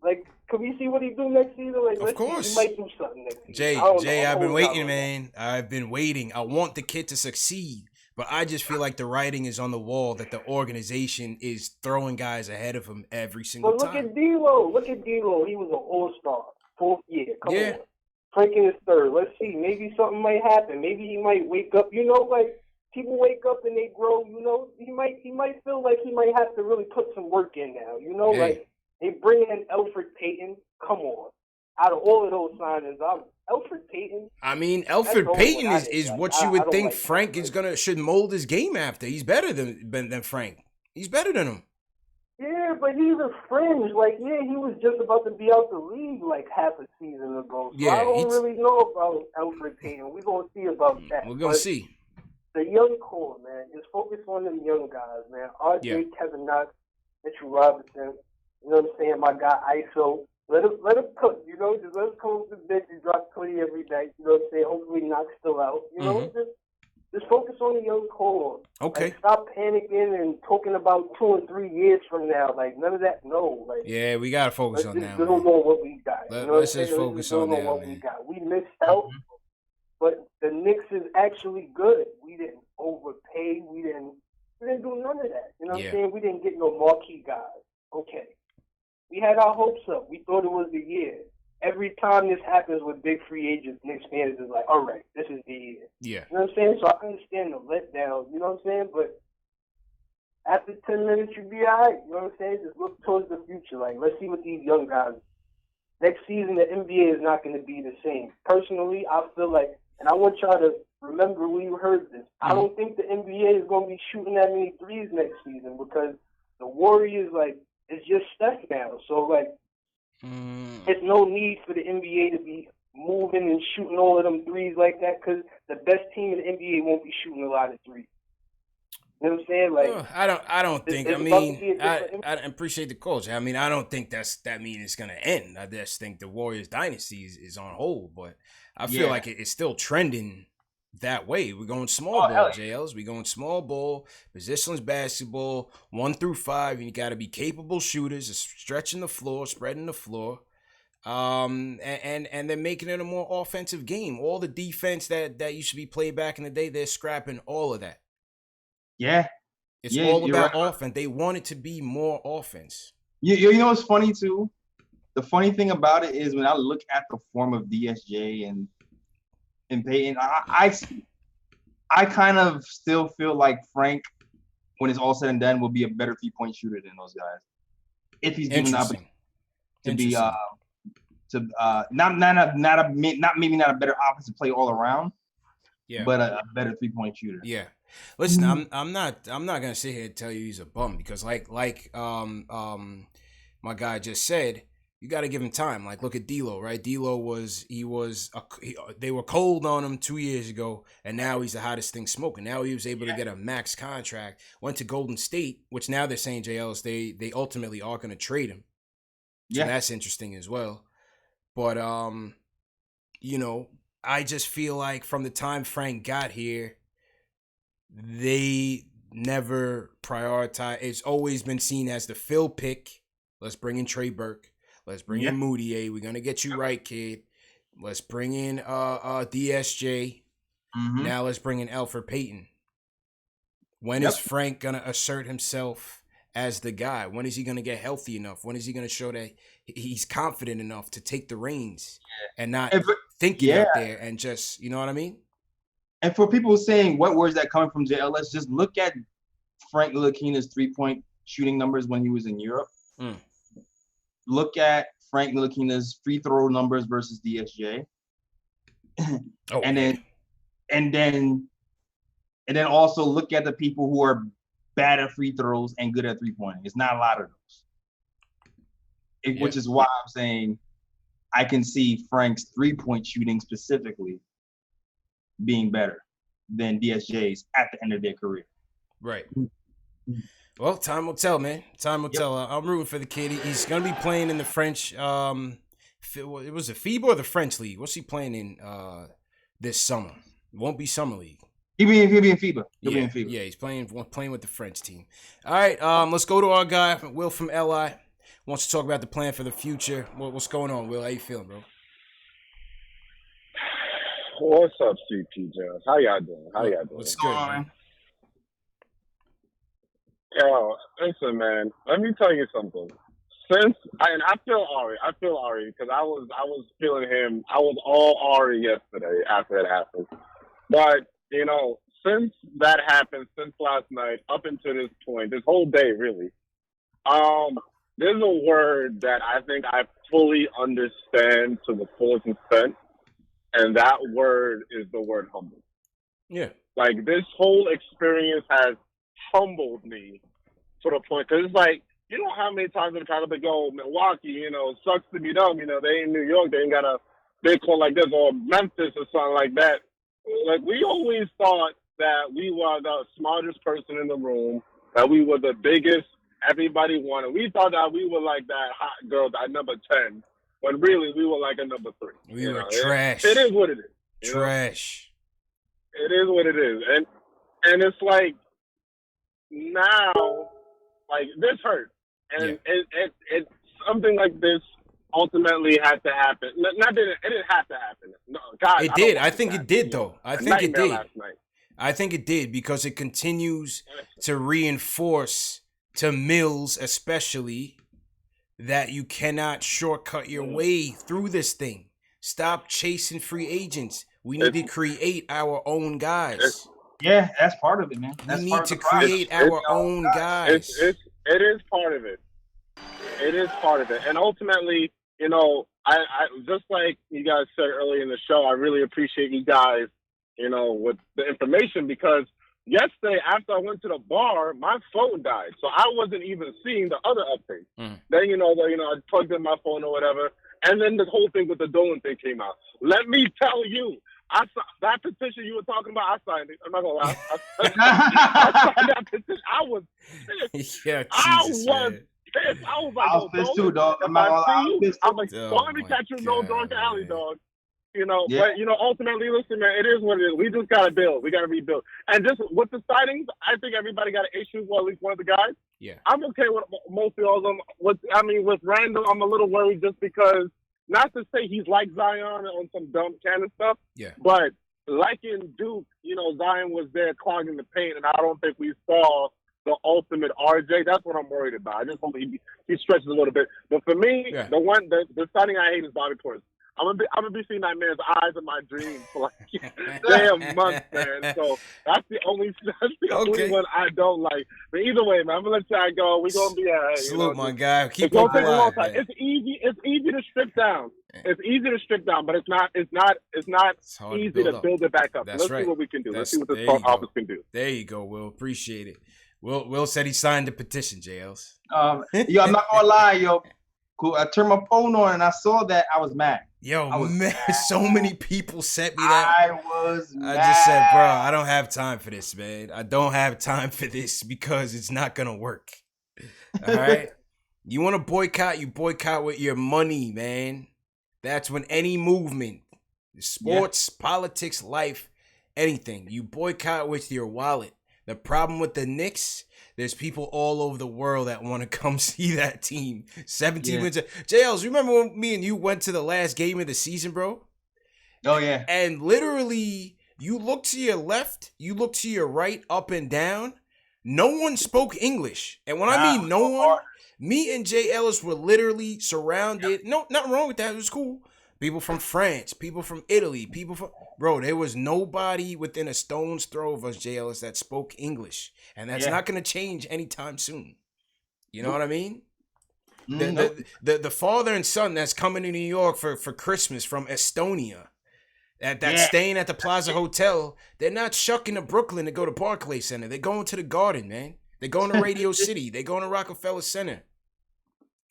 like, can we see what he do next season? Like, of course, he might do something next season. Jay, I've been waiting, man. I've been waiting. I want the kid to succeed. But I just feel like the writing is on the wall that the organization is throwing guys ahead of him every single time. But look at D'Lo. He was an all-star, 4th year. Come on. Frank in his 3rd. Let's see. Maybe something might happen. Maybe he might wake up. You know, like, people wake up and they grow. You know, he might feel like he might have to really put some work in now. You know, like, they bring in Elfrid Payton. Come on. Out of all of those signings, Elfrid Payton. I mean, Elfrid Payton is what you would think Frank should mold his game after. He's better than Frank. He's better than him. Yeah, but he's a fringe. Like, yeah, he was just about to be out the league like half a season ago. So I don't really know about Elfrid Payton. We're gonna see about that. We're gonna see. The young core, man, just focus on them young guys, man. RJ, Kevin Knox, Mitchell Robinson. You know what I'm saying? My guy ISO. Let him cook, you know, just let him come to the bench and drop 20 every night, you know what I'm saying? Hopefully Knox still out. You know, just focus on the young core. Okay. Like, stop panicking and talking about 2 and 3 years from now. Like, none of that, no. Like, yeah, we gotta focus on now. We don't know what we got. Let's just focus on now, man. We missed out, but the Knicks is actually good. We didn't overpay. We didn't do none of that. You know what I'm saying? We didn't get no marquee guys. Okay. We had our hopes up. We thought it was the year. Every time this happens with big free agents, Knicks fans is like, all right, this is the year. Yeah. You know what I'm saying? So I understand the letdown, you know what I'm saying? But after 10 minutes, you'll be all right. You know what I'm saying? Just look towards the future. Like, let's see what these young guys do. Next season, the NBA is not going to be the same. Personally, I feel like, and I want y'all to remember when you heard this, I don't think the NBA is going to be shooting that many threes next season because the Warriors, like, it's just Steph now. So, like, there's no need for the NBA to be moving and shooting all of them threes like that because the best team in the NBA won't be shooting a lot of threes. You know what I'm saying? Like, I don't think. I mean, I appreciate the coach. I mean, I don't think that means it's gonna end. I just think the Warriors dynasty is on hold, but I feel like it's still trending that way. We're going small ball, J.Ellis. We're going small ball, positionless basketball, 1 through 5, and you got to be capable shooters, stretching the floor, spreading the floor, and then making it a more offensive game. All the defense that used to be played back in the day, they're scrapping all of that. Yeah, it's all about offense. They want it to be more offense. You know what's funny too? The funny thing about it is when I look at the form of DSJ and Payton, I kind of still feel like Frank, when it's all said and done, will be a better 3-point shooter than those guys if he's given the opportunity to be not maybe not a better offensive play all around, but a better 3-point shooter. Yeah. Listen, I'm not gonna sit here and tell you he's a bum because like my guy just said. You got to give him time. Like, look at D'Lo, right? D'Lo they were cold on him 2 years ago, and now he's the hottest thing smoking. Now he was able to get a max contract. Went to Golden State, which now they're saying J.Ellis, they ultimately are going to trade him. So that's interesting as well. But you know, I just feel like from the time Frank got here, they never prioritize. It's always been seen as the fill pick. Let's bring in Trey Burke. Let's bring in Moutier. We're gonna get you right, kid. Let's bring in DSJ. Now let's bring in Elfrid Payton. When is Frank gonna assert himself as the guy? When is he gonna get healthy enough? When is he gonna show that he's confident enough to take the reins and not thinking out there and just, you know what I mean? And for people saying what words that coming from J.Ellis, just look at Frank Ntilikina's 3-point shooting numbers when he was in Europe. Look at Frank Ntilikina's free throw numbers versus DSJ. And then also look at the people who are bad at free throws and good at 3-pointing. It's not a lot of those. Which is why I'm saying I can see Frank's 3-point shooting specifically being better than DSJ's at the end of their career. Right. Well, time will tell, man. Time will tell. I'm rooting for the kid. He's going to be playing in the French, it was the FIBA or the French League? What's he playing in this summer? It won't be Summer League. He'll be in FIBA. He'll be in FIBA. Yeah, he's playing with the French team. All right, let's go to our guy, Will from LI. Wants to talk about the plan for the future. What's going on, Will? How you feeling, bro? What's up, CP Jones? How y'all doing? What's good, man? Yo, listen, man. Let me tell you something. I feel Ari because I was feeling him. I was all Ari yesterday after it happened. But you know, since that happened, since last night up until this point, this whole day really, there's a word that I think I fully understand to the fullest extent, and that word is the word humble. Yeah. Like, this whole experience has humbled me to the point, because it's like, you know how many times I'm trying to go, Milwaukee, you know, sucks to be them, you know, they in New York, they ain't got a big one like this, or Memphis or something like that. Like, we always thought that we were the smartest person in the room, that we were the biggest everybody wanted. We thought that we were like that hot girl, that number 10, when really we were like a number 3. We were trash. It is what it is. Trash. It is what it is. And it's like, now, like, this hurt. And it something like this ultimately had to happen. Not that it didn't have to happen. No, God, it did. I think it did, though. I think it did. I think it did, because it continues to reinforce to Mills, especially, that you cannot shortcut your way through this thing. Stop chasing free agents. We need to create our own guys. Yeah, that's part of it, man. We need to create our own guys. It is part of it. It is part of it. And ultimately, you know, I just like you guys said earlier in the show, I really appreciate you guys, you know, with the information, because yesterday after I went to the bar, my phone died. So I wasn't even seeing the other updates. Then, you know, I plugged in my phone or whatever. And then the whole thing with the Dolan thing came out. Let me tell you, that petition you were talking about, I signed it. I'm not going to lie. I signed that petition. I was pissed. Yeah, I was pissed. I was like, I was pissed too, dog. I'm like, don't let me catch you in no drunk alley, dog. You know, but, you know, ultimately, listen, man, it is what it is. We just got to build. We got to rebuild. And just with the signings, I think everybody got an issue with at least one of the guys. Yeah. I'm okay with most of all of them. With Randle, I'm a little worried just because, not to say he's like Zion on some dumb kind of stuff, but like in Duke, you know, Zion was there clogging the paint, and I don't think we saw the ultimate RJ. That's what I'm worried about. I just hope he stretches a little bit. But for me, the signing I hate is Bobby Portis. I'm gonna be seeing that man's eyes in my dreams for like damn months, man. So that's the only one I don't like. But either way, man, I'm gonna let y'all go. We're gonna be salute, my guy. Keep it's gonna take a long time. It's easy to strip down. It's easy to strip down, but it's not easy to build it back up. Let's see what we can do. Let's see what this front office can do. There you go, Will. Appreciate it. Will said he signed the petition, J.Ellis. I'm not gonna lie, yo. Cool. I turned my phone on and I saw that. I was mad. Man, so many people sent me that. I was mad. I just said, bro, I don't have time for this, man. I don't have time for this because it's not gonna work. All right. You want to boycott, you boycott with your money, man. That's when any movement, sports, politics, life, anything, you boycott with your wallet. The problem with the Knicks, there's people all over the world that want to come see that team. 17 wins. J.Ellis, remember when me and you went to the last game of the season, bro? Oh, yeah. And literally, you look to your left, you look to your right, up and down. No one spoke English. And when I mean no one, me and J.Ellis were literally surrounded. No, nothing wrong with that. It was cool. People from France, people from Italy, people from... Bro, there was nobody within a stone's throw of us, J.Ellis, that spoke English. And that's not going to change anytime soon. You know what I mean? The father and son that's coming to New York for Christmas from Estonia, that's staying at the Plaza Hotel, they're not shucking to Brooklyn to go to Barclays Center. They're going to the Garden, man. They're going to Radio City. They're going to Rockefeller Center.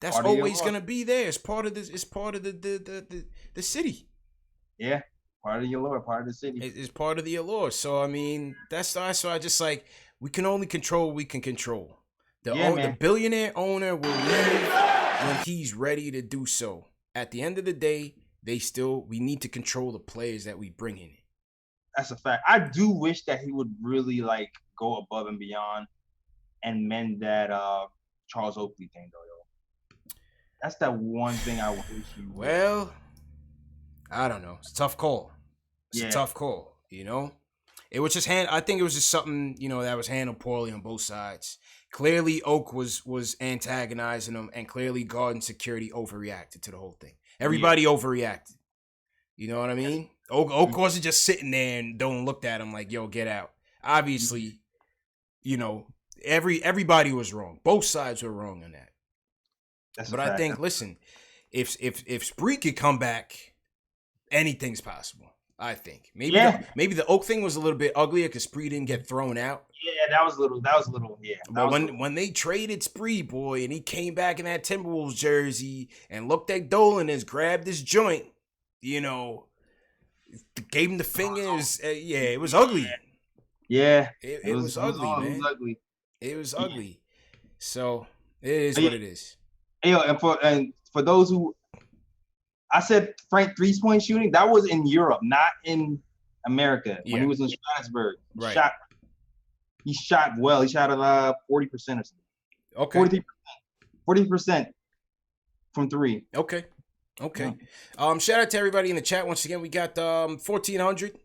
That's always gonna be there. It's part of this. It's part of the city. Yeah, part of the allure, part of the city. It's part of the allure. So I mean, that's why I just like, we can only control what we can control. The billionaire owner will leave when he's ready to do so. At the end of the day, we need to control the players that we bring in. That's a fact. I do wish that he would really like go above and beyond and mend that Charles Oakley thing, though. That's that one thing I wish you would. Well, I don't know. It's a tough call. It's a tough call, you know? It was just I think it was just something, you know, that was handled poorly on both sides. Clearly, Oak was antagonizing them, and clearly Garden Security overreacted to the whole thing. Everybody overreacted. You know what I mean? Oak wasn't just sitting there and Dolan looked at him like, yo, get out. Obviously, you know, everybody was wrong. Both sides were wrong on that. But I think, listen, if Spree could come back, anything's possible. I think maybe the Oak thing was a little bit uglier because Spree didn't get thrown out. Yeah, that was a little. Yeah. But when they traded Spree, boy, and he came back in that Timberwolves jersey and looked at Dolan and grabbed his joint, you know, gave him the fingers. It was ugly. Yeah, it was ugly, man. It was ugly. It was ugly. So it is what it is. Hey, and for those who, I said Frank 3-point shooting, that was in Europe, not in America. When he was in Strasbourg, he shot well. He shot 40% or something. Okay. 40% from three. Okay. Shout out to everybody in the chat once again. We got 1,400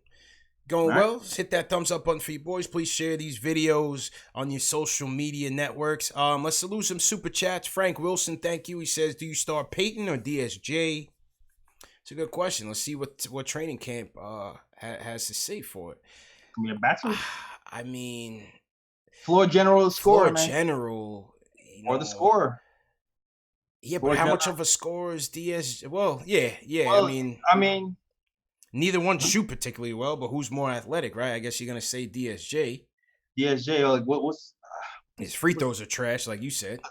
going well. Let's hit that thumbs up button for you boys. Please share these videos on your social media networks. Let's salute some super chats. Frank Wilson, thank you. He says, do you start Payton or DSJ? It's a good question. Let's see what training camp has to say for it. Can be a bachelor? I mean, floor general scorer, man. General, or the scorer. Yeah, but how much of a scorer is DSJ? Well, yeah. Well, I mean. Neither one shoot particularly well, but who's more athletic, right? I guess you're gonna say DSJ. DSJ, like what's his free throws are trash, like you said.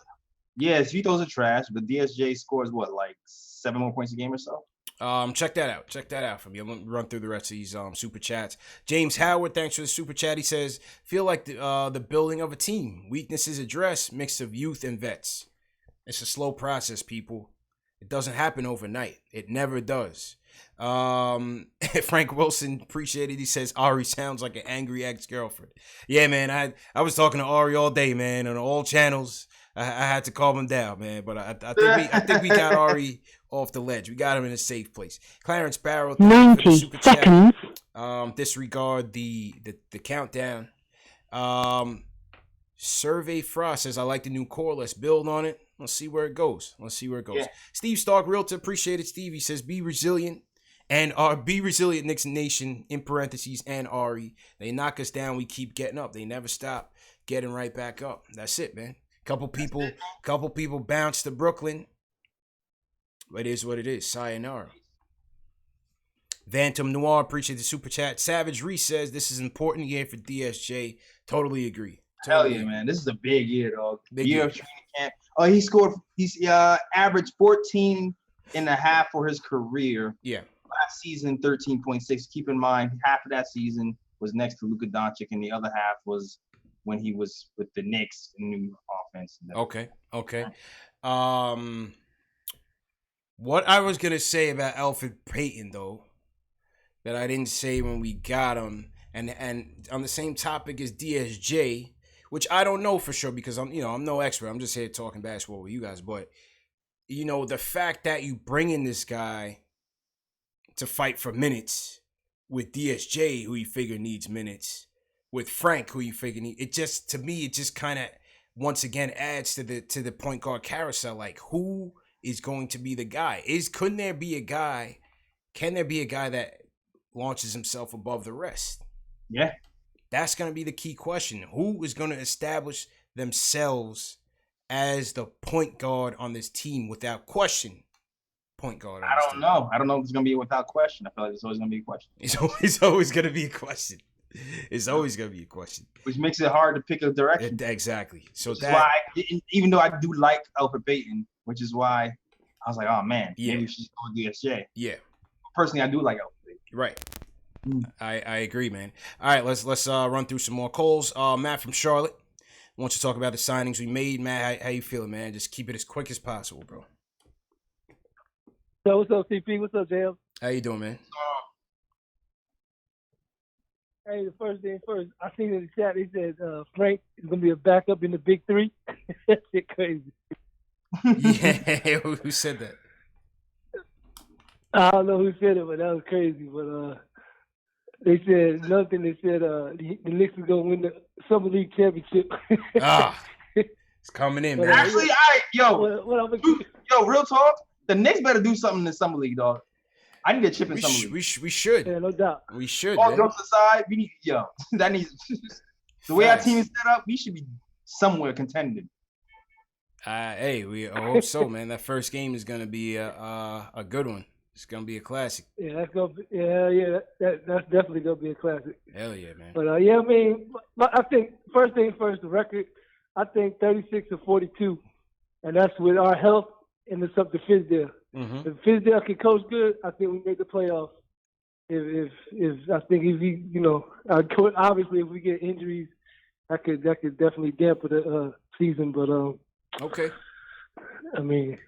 Yeah, his free throws are trash, but DSJ scores what, like 7 more points a game or so? Check that out. Check that out for me. I'm gonna run through the rest of these super chats. James Howard, thanks for the super chat. He says, feel like the building of a team. Weaknesses addressed, mix of youth and vets. It's a slow process, people. It doesn't happen overnight. It never does. Frank Wilson, appreciate it. He says Ari sounds like an angry ex-girlfriend. Yeah, man, I was talking to Ari all day, man, on all channels. I had to calm him down, man, but I think we got Ari off the ledge. We got him in a safe place. Clarence Barrow, 90 seconds. Disregard the countdown. Survey Frost says, I like the new core. Let's build on it. Let's see where it goes. Yeah. Steve Stark, Realtor, appreciate it. Steve, he says, be resilient. And be resilient, Knicks Nation, in parentheses, and Ari. They knock us down, we keep getting up. They never stop getting right back up. That's it, man. Couple people bounce to Brooklyn. It is what it is. Sayonara. Phantom Noir, appreciate the super chat. Savage Reese says, this is an important year for DSJ. Totally agree. Hell yeah, man. This is a big year, dog. Big year of training camp. He's averaged 14 and a half for his career. Yeah. Last season, 13.6. Keep in mind, half of that season was next to Luka Doncic, and the other half was when he was with the Knicks, new offense. Okay. What I was gonna say about Elfrid Payton though, that I didn't say when we got him, and on the same topic as DSJ, which I don't know for sure because I'm no expert. I'm just here talking basketball with you guys, but the fact that you bring in this guy to fight for minutes with DSJ, who you figure needs minutes, with Frank, who you figure it just kind of once again adds to the point guard carousel. Like, who is going to be the guy? Can there be a guy that launches himself above the rest? Yeah. That's going to be the key question. Who is going to establish themselves as the point guard on this team without question? Point guard. I don't know. I don't know if it's going to be without question. I feel like it's always going to be a question. It's always going to be a question. It's always going to be a question. Which makes it hard to pick a direction. Exactly. So that's why, even though I do like Elfrid Payton, which is why I was like, oh man, maybe we should go with DSJ. Yeah. Personally, I do like Elfrid Payton. Right. I agree, man. All right, let's run through some more calls. Matt from Charlotte. I want you to talk about the signings we made. Matt, how you feeling, man? Just keep it as quick as possible, bro. So what's up, CP? What's up, JL? How you doing, man? Hey, the first thing first, I seen in the chat, they said Frank is going to be a backup in the Big Three. That shit crazy. Yeah, who said that? I don't know who said it, but that was crazy. But they said another thing. They said the Knicks is going to win the Summer League championship. It's coming in, man. Actually, real talk. The Knicks better do something in the Summer League, dog. I need a chip in Summer League. We should. Yeah, no doubt. We should. All jokes aside, we need that needs the way our team is set up. We should be somewhere contending. Hey, we hope so, man. That first game is gonna be a good one. It's gonna be a classic. Yeah, that's gonna be, that's definitely gonna be a classic. Hell yeah, man. But I mean, I think first thing first, the record. I think 36-42, and that's with our health, and it's up to Fizdale. Mm-hmm. If Fizdale can coach good, I think we make the playoffs. If obviously if we get injuries, that could definitely dampen the season. But okay. I mean,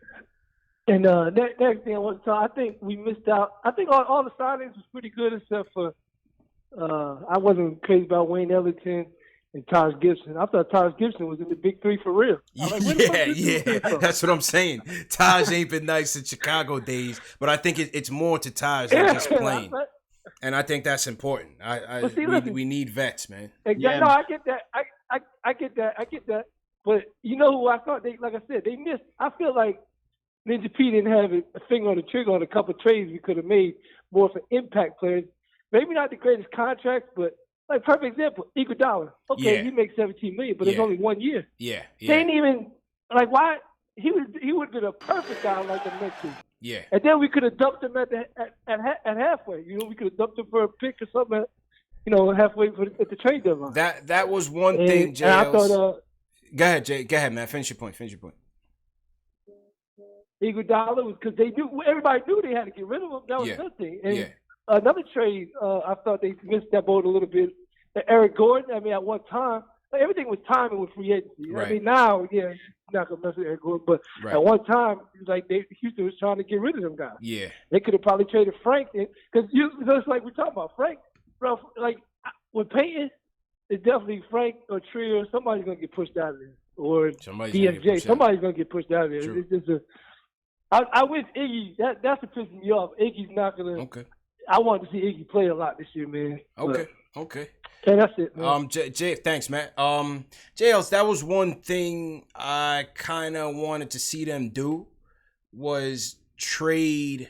and next thing I want to talk, I think we missed out. I think all the signings was pretty good except for I wasn't crazy about Wayne Ellington and Taj Gibson. I thought Taj Gibson was in the Big Three for real. Yeah. That's what I'm saying. Taj ain't been nice in Chicago days, but I think it's more to Taj than just playing. And I think that's important. We need vets, man. Exactly. Yeah. No, I get that. I get that. But you know who I thought like I said, they missed. I feel like Ninja P didn't have a finger on the trigger on a couple of trades we could have made more for impact players. Maybe not the greatest contracts, but like perfect example, Iguodala. Okay, he makes $17 million, but it's only 1 year. Yeah. They ain't even like why he would have been a perfect guy like the next year. Yeah. And then we could have dumped him at halfway. We could have dumped him for a pick or something. Halfway at the trade deadline. That was one thing, J.Ellis. I thought. Go ahead, Jay. Go ahead, man. Finish your point. Iguodala was because everybody knew they had to get rid of him. That was nothing. And another trade, I thought they missed that boat a little bit. Eric Gordon, I mean, at one time, everything was timing with free agency. Right. I mean, now, you're not going to mess with Eric Gordon, but at one time, it was like Houston was trying to get rid of them guys. Yeah. They could have probably traded Frank, because it's like we're talking about Frank, bro, like with Payton, it's definitely Frank or Trier, somebody's going to get pushed out of there. Or DMJ, somebody's going to get pushed out of there. True. It's just I wish Iggy, that's what pisses me off. Iggy's not going to. Okay. I wanted to see Iggy play a lot this year, man. Okay. And that's it, man. Thanks, Matt. J.Ellis, that was one thing I kind of wanted to see them do was trade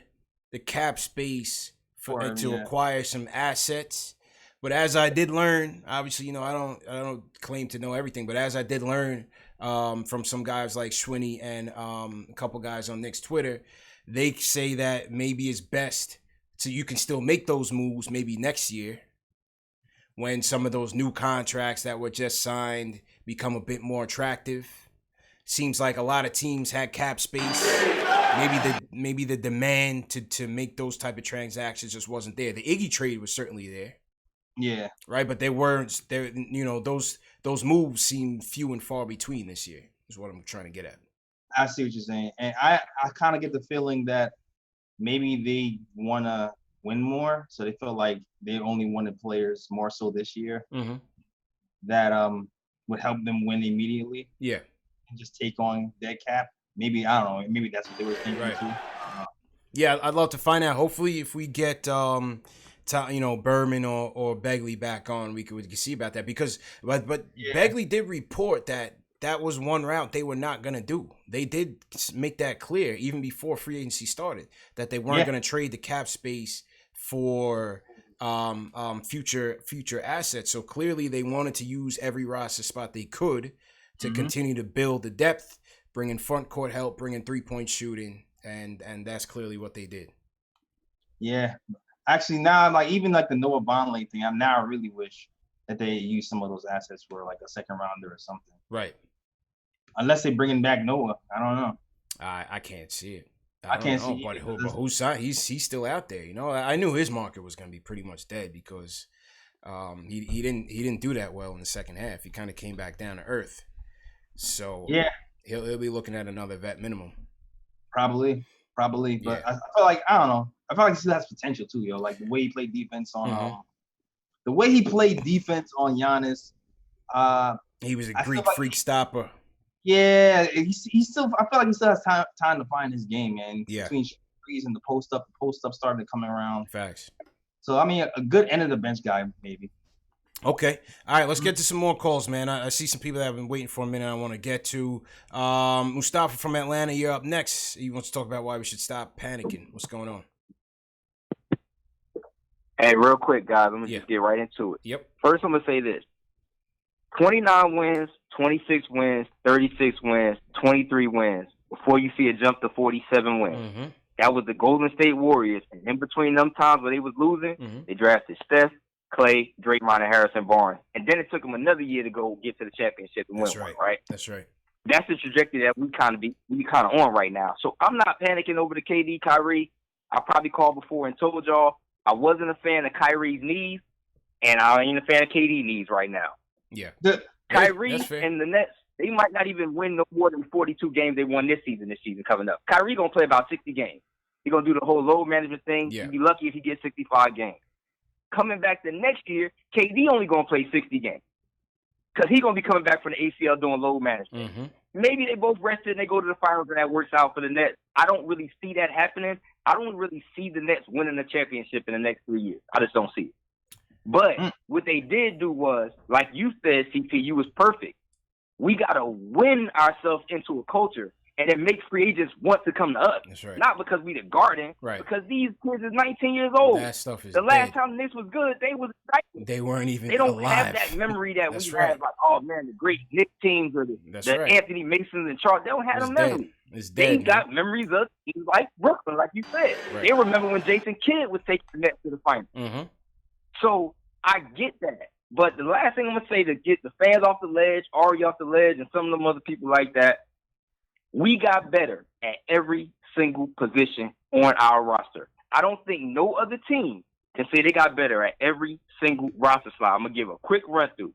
the cap space to acquire some assets. But as I did learn, obviously, I don't claim to know everything, but as I did learn from some guys like Schwinney and a couple guys on Knicks Twitter, they say that maybe it's best so you can still make those moves maybe next year when some of those new contracts that were just signed become a bit more attractive. Seems like a lot of teams had cap space. Maybe the demand to make those type of transactions just wasn't there. The Iggy trade was certainly there. Yeah. Right, but they weren't there. Those moves seem few and far between this year. Is what I'm trying to get at. I see what you're saying, and I kind of get the feeling that maybe they want to win more, so they feel like they only wanted players more so this year that would help them win immediately. Yeah, and just take on dead cap. Maybe I don't know. Maybe that's what they were thinking too. Yeah, I'd love to find out. Hopefully, if we get Berman or Begley back on, we can see about that because but Begley did report that was one route they were not gonna do. They did make that clear even before free agency started that they weren't gonna trade the cap space for future assets. So clearly they wanted to use every roster spot they could to continue to build the depth, bring in front court help, bring in 3-point shooting, and that's clearly what they did. Yeah. Actually, now even the Noah Vonleh thing, I really wish that they use some of those assets for like a second rounder or something. Right. Unless they bringing back Noah, I don't know. I can't see it. I can't see it. But who's signed? He's still out there. You know, I knew his market was going to be pretty much dead because he didn't do that well in the second half. He kind of came back down to earth. So yeah, he'll be looking at another vet minimum. Probably. But I feel like I don't know. I feel like he still has potential too, yo. Like the way he played defense on Giannis. He was a Greek freak stopper. Yeah, he still. I feel like he still has time to find his game, man. Yeah. Between threes and the post up started to come around. Facts. So I mean, a good end of the bench guy, maybe. Okay. All right, let's get to some more calls, man. I see some people that have been waiting for a minute I want to get to. Mustafa from Atlanta, you're up next. He wants to talk about why we should stop panicking. What's going on? Hey, real quick, guys. Let me just get right into it. Yep. First, I'm going to say this. 29 wins, 26 wins, 36 wins, 23 wins before you see it jump to 47 wins. That was the Golden State Warriors. And in between them times where they was losing, they drafted Steph, Clay, Draymond, and Harrison Barnes. And then it took them another year to go get to the championship and win one, right? That's right. That's the trajectory that we kind of on right now. So I'm not panicking over the KD, Kyrie. I probably called before and told y'all I wasn't a fan of Kyrie's knees, and I ain't a fan of KD knees right now. Yeah. Kyrie and the Nets, they might not even win no more than 42 games they won this season coming up. Kyrie going to play about 60 games. He's going to do the whole load management thing. Yeah. He'd be lucky if he gets 65 games. Coming back the next year, KD only going to play 60 games because he's going to be coming back from the ACL doing load management. Maybe they both rested and they go to the finals and that works out for the Nets. I don't really see that happening. I don't really see the Nets winning the championship in the next 3 years. I just don't see it. But what they did do was, like you said, CP, you was perfect. We got to win ourselves into a culture and then make free agents want to come to us. That's right. Not because we the Garden, right? Because these kids is 19 years old. That stuff is the last time the Knicks was good, they was excited. They weren't even They don't alive. have that memory that we right. have, like, oh, man, the great Knicks teams or the right. Anthony Masons and Charles. They don't have them memories. They got memories of teams like Brooklyn, like you said. Right. They remember when Jason Kidd was taking the Nets to the finals. So I get that. But the last thing I'm going to say to get the fans off the ledge, Ari off the ledge, and some of them other people like that, we got better at every single position on our roster. I don't think no other team can say they got better at every single roster slot. I'm going to give a quick run through.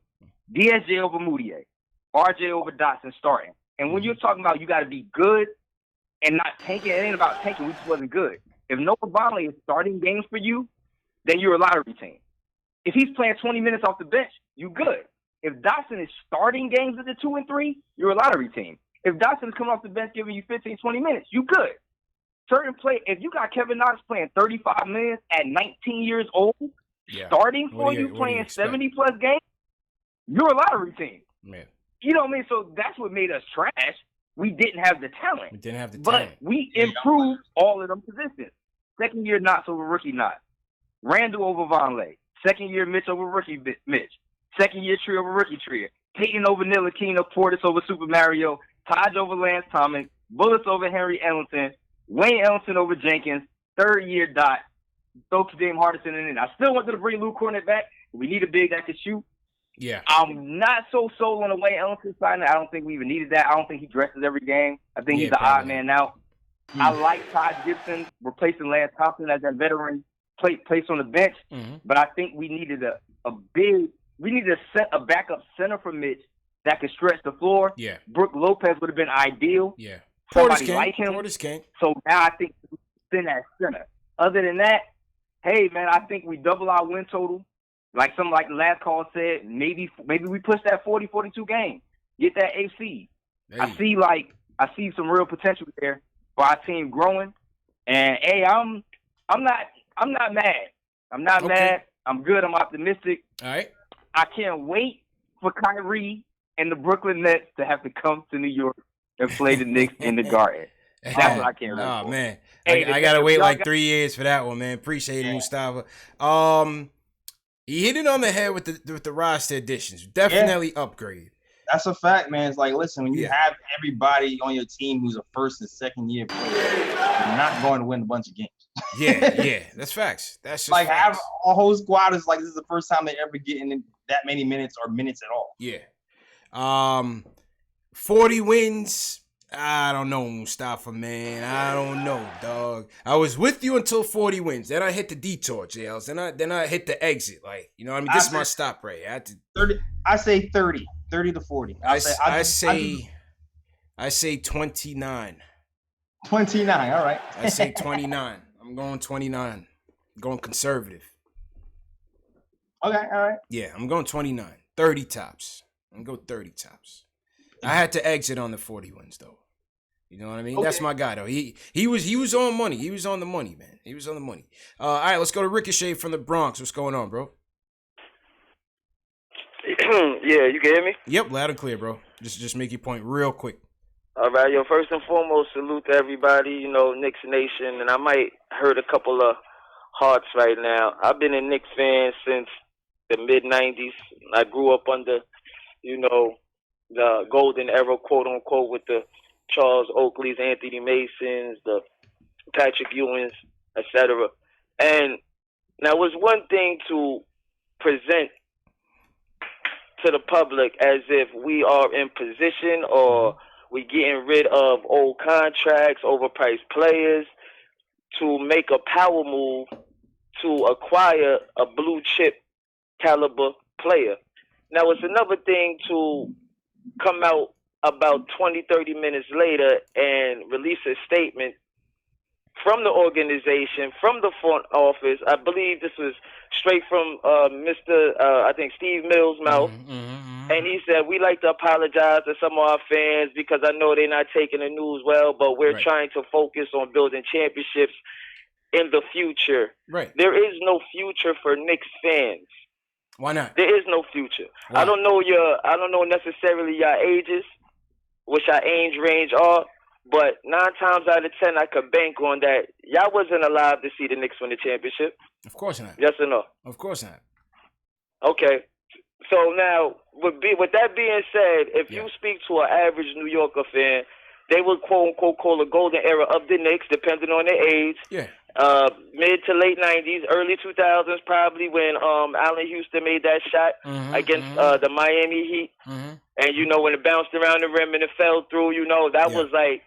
DSJ over Moutier, RJ over Dotson starting. And when you're talking about you got to be good and not tanking, it ain't about tanking. We just wasn't good. If Noah Vonleh is starting games for you, then you're a lottery team. If he's playing 20 minutes off the bench, you good. If Dotson is starting games at the 2 and 3, you're a lottery team. If Dotson is coming off the bench giving you 15, 20 minutes, you good. Certain play, if you got Kevin Knox playing 35 minutes at 19 years old, starting for you playing 70-plus games, you're a lottery team. Man. You know what I mean? So that's what made us trash. We didn't have the talent. But we improved all of them positions. Second year Knox over rookie Knox. Randle over Vonleh. Second year Mitch over rookie Mitch. Second year Tree over rookie Tree. Payton over Ntilikina. Portis over Super Mario. Taj over Lance Thomas. Bullets over Henry Ellington. Wayne Ellington over Jenkins. Third year Dot. Stokes Dame Hardison in it. I still wanted to bring Lou Cornett back. We need a big that can shoot. Yeah. I'm not so sold on the Wayne Ellington side. I don't think we even needed that. I don't think he dresses every game. I think he's the odd man out. I like Taj Gibson replacing Lance Thompson as that veteran place on the bench. But I think we needed a backup center for Mitch that could stretch the floor. Yeah. Brooke Lopez would have been ideal. Yeah. somebody like him. Portis can. So now I think he's in that center. Other than that, hey man, I think we double our win total. Like the last call said, maybe we push that 40-42 game. Get that AC. I see some real potential there for our team growing. And hey, I'm not mad. I'm not mad. I'm good. I'm optimistic. All right. I can't wait for Kyrie and the Brooklyn Nets to have to come to New York and play the Knicks in the Garden. That's what I can't wait for. Oh man, Hey, I gotta wait like 3 years for that one, man. Appreciate it, Mustafa. He hit it on the head with the roster additions. Definitely upgrade. That's a fact, man. It's like, listen, when you have everybody on your team who's a first and second year player, you're not going to win a bunch of games. Yeah, that's facts. That's just like facts. have a whole squad is like this is the first time they ever getting that many minutes or minutes at all. Yeah. 40 wins. I don't know, Mustafa, man. I don't know, dog. I was with you until 40 wins. Then I hit the detour, J.Ellis. Then I hit the exit. Like, you know what I mean? This is my stop rate. I had to 30. I say 30 to 40. I say 29. 29. All right. I say 29. I'm going 29. I'm going conservative. Okay. All right. Yeah, I'm going 29. 30 tops. I'm going to go 30 tops. I had to exit on the 40 wins though. You know what I mean? Okay. That's my guy though. He was on money. He was on the money, man. He was on the money. All right, let's go to Ricochet from the Bronx. What's going on, bro? Yeah, you can hear me? Yep, loud and clear, bro. Just make your point real quick. All right, yo, first and foremost, salute to everybody, you know, Knicks Nation, and I might hurt a couple of hearts right now. I've been a Knicks fan since the mid-'90s. I grew up under, you know, the golden era, quote-unquote, with the Charles Oakleys, Anthony Masons, the Patrick Ewings, etc. And now, it's one thing to present to the public as if we are in position or we getting rid of old contracts, overpriced players, to make a power move to acquire a blue chip caliber player. Now, it's another thing to come out about 20, 30 minutes later and release a statement from the organization, from the front office. I believe this was straight from Mr. I think Steve Mills' mouth. And he said, we like to apologize to some of our fans because I know they're not taking the news well, but we're trying to focus on building championships in the future. Right. There is no future for Knicks fans. Why not? There is no future. Why? I don't know necessarily your ages, which our age range are, but 9 times out of 10, I could bank on that. Y'all wasn't alive to see the Knicks win the championship. Of course not. Yes or no? Of course not. Okay. So now, with that being said, if you speak to an average New Yorker fan, they would quote-unquote call a golden era of the Knicks, depending on their age. Yeah. Mid to late 90s, early 2000s, probably when Allen Houston made that shot against the Miami Heat. And, you know, when it bounced around the rim and it fell through, you know, that was like,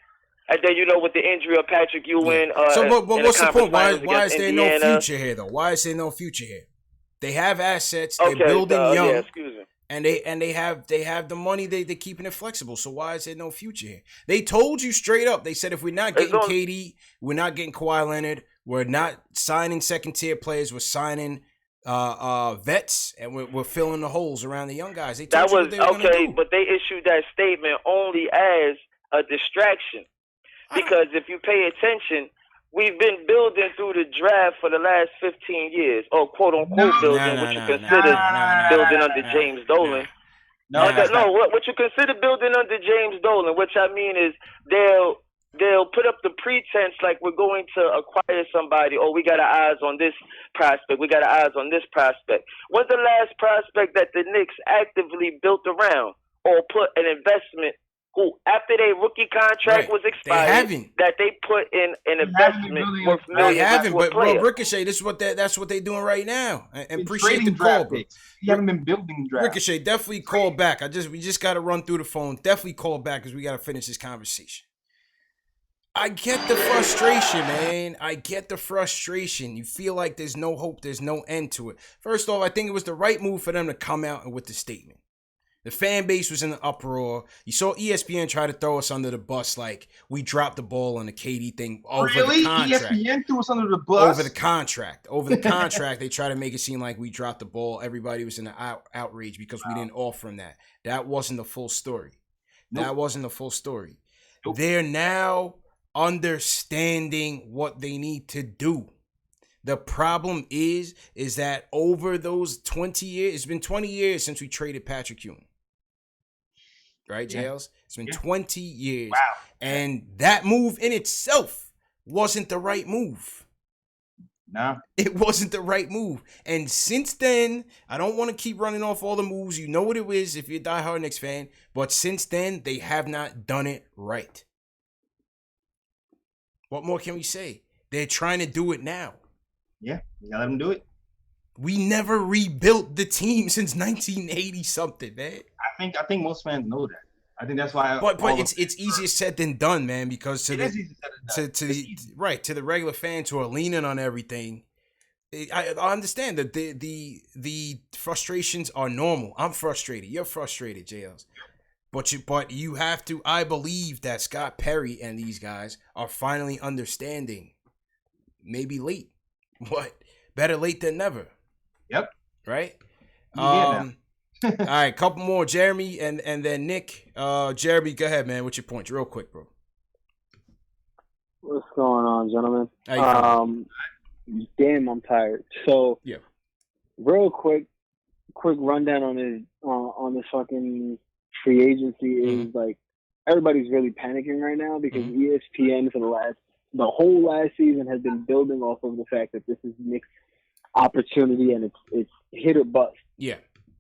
and then, you know, with the injury of Patrick Ewing. But what's the point? Why is there Indiana. no future here, though? Why is there no future here? They have assets. They're building young. Yeah, excuse me. And they have the money. They're keeping it flexible. So why is there no future here? They told you straight up. They said if we're not getting KD, we're not getting Kawhi Leonard. We're not signing second tier players. We're signing vets, and we're filling the holes around the young guys. They told you what they were gonna do. But they issued that statement only as a distraction, because if you pay attention, we've been building through the draft for the last 15 years, or quote-unquote building, what you consider building under James Dolan. What you consider building under James Dolan, which I mean is they'll put up the pretense like we're going to acquire somebody, or we got our eyes on this prospect, we got our eyes on this prospect. When's the last prospect that the Knicks actively built around or put an investment who, after their rookie contract was expired, that they put in an investment worth millions? They haven't, but bro, Ricochet, that's what they're doing right now. And appreciate the call, bro. You haven't been building draft. Ricochet, definitely call back. We just got to run through the phone. Definitely call back because we got to finish this conversation. I get the frustration, man. I get the frustration. You feel like there's no hope, there's no end to it. First off, I think it was the right move for them to come out with the statement. The fan base was in the uproar. You saw ESPN try to throw us under the bus like we dropped the ball on the KD thing over the contract. ESPN threw us under the bus? Over the contract. Over the contract, they try to make it seem like we dropped the ball. Everybody was in the outrage because we didn't offer them that. That wasn't the full story. That wasn't the full story. They're now understanding what they need to do. The problem is that over those 20 years, it's been 20 years since we traded Patrick Ewing. Right, J.Ellis? It's been 20 years. Wow. And that move in itself wasn't the right move. No. It wasn't the right move. And since then, I don't want to keep running off all the moves. You know what it is if you're a diehard Knicks fan. But since then, they have not done it right. What more can we say? They're trying to do it now. Yeah, you gotta let them do it. We never rebuilt the team since 1980 something, man. I think most fans know that. I think that's why. But it's easier said than done, man. Because to the regular fans who are leaning on everything, I understand that the frustrations are normal. I'm frustrated. You're frustrated, J.Ellis. But you have to. I believe that Scott Perry and these guys are finally understanding. Maybe late. What? Better late than never. Yep. Right? All right, couple more. Jeremy and then Nick. Jeremy, go ahead, man. What's your point? Real quick, bro. What's going on, gentlemen? How you damn, I'm tired. So, yeah. Real quick rundown on this fucking free agency is like everybody's really panicking right now because ESPN for the whole last season has been building off of the fact that this is Knicks' opportunity and it's hit or bust. Yeah.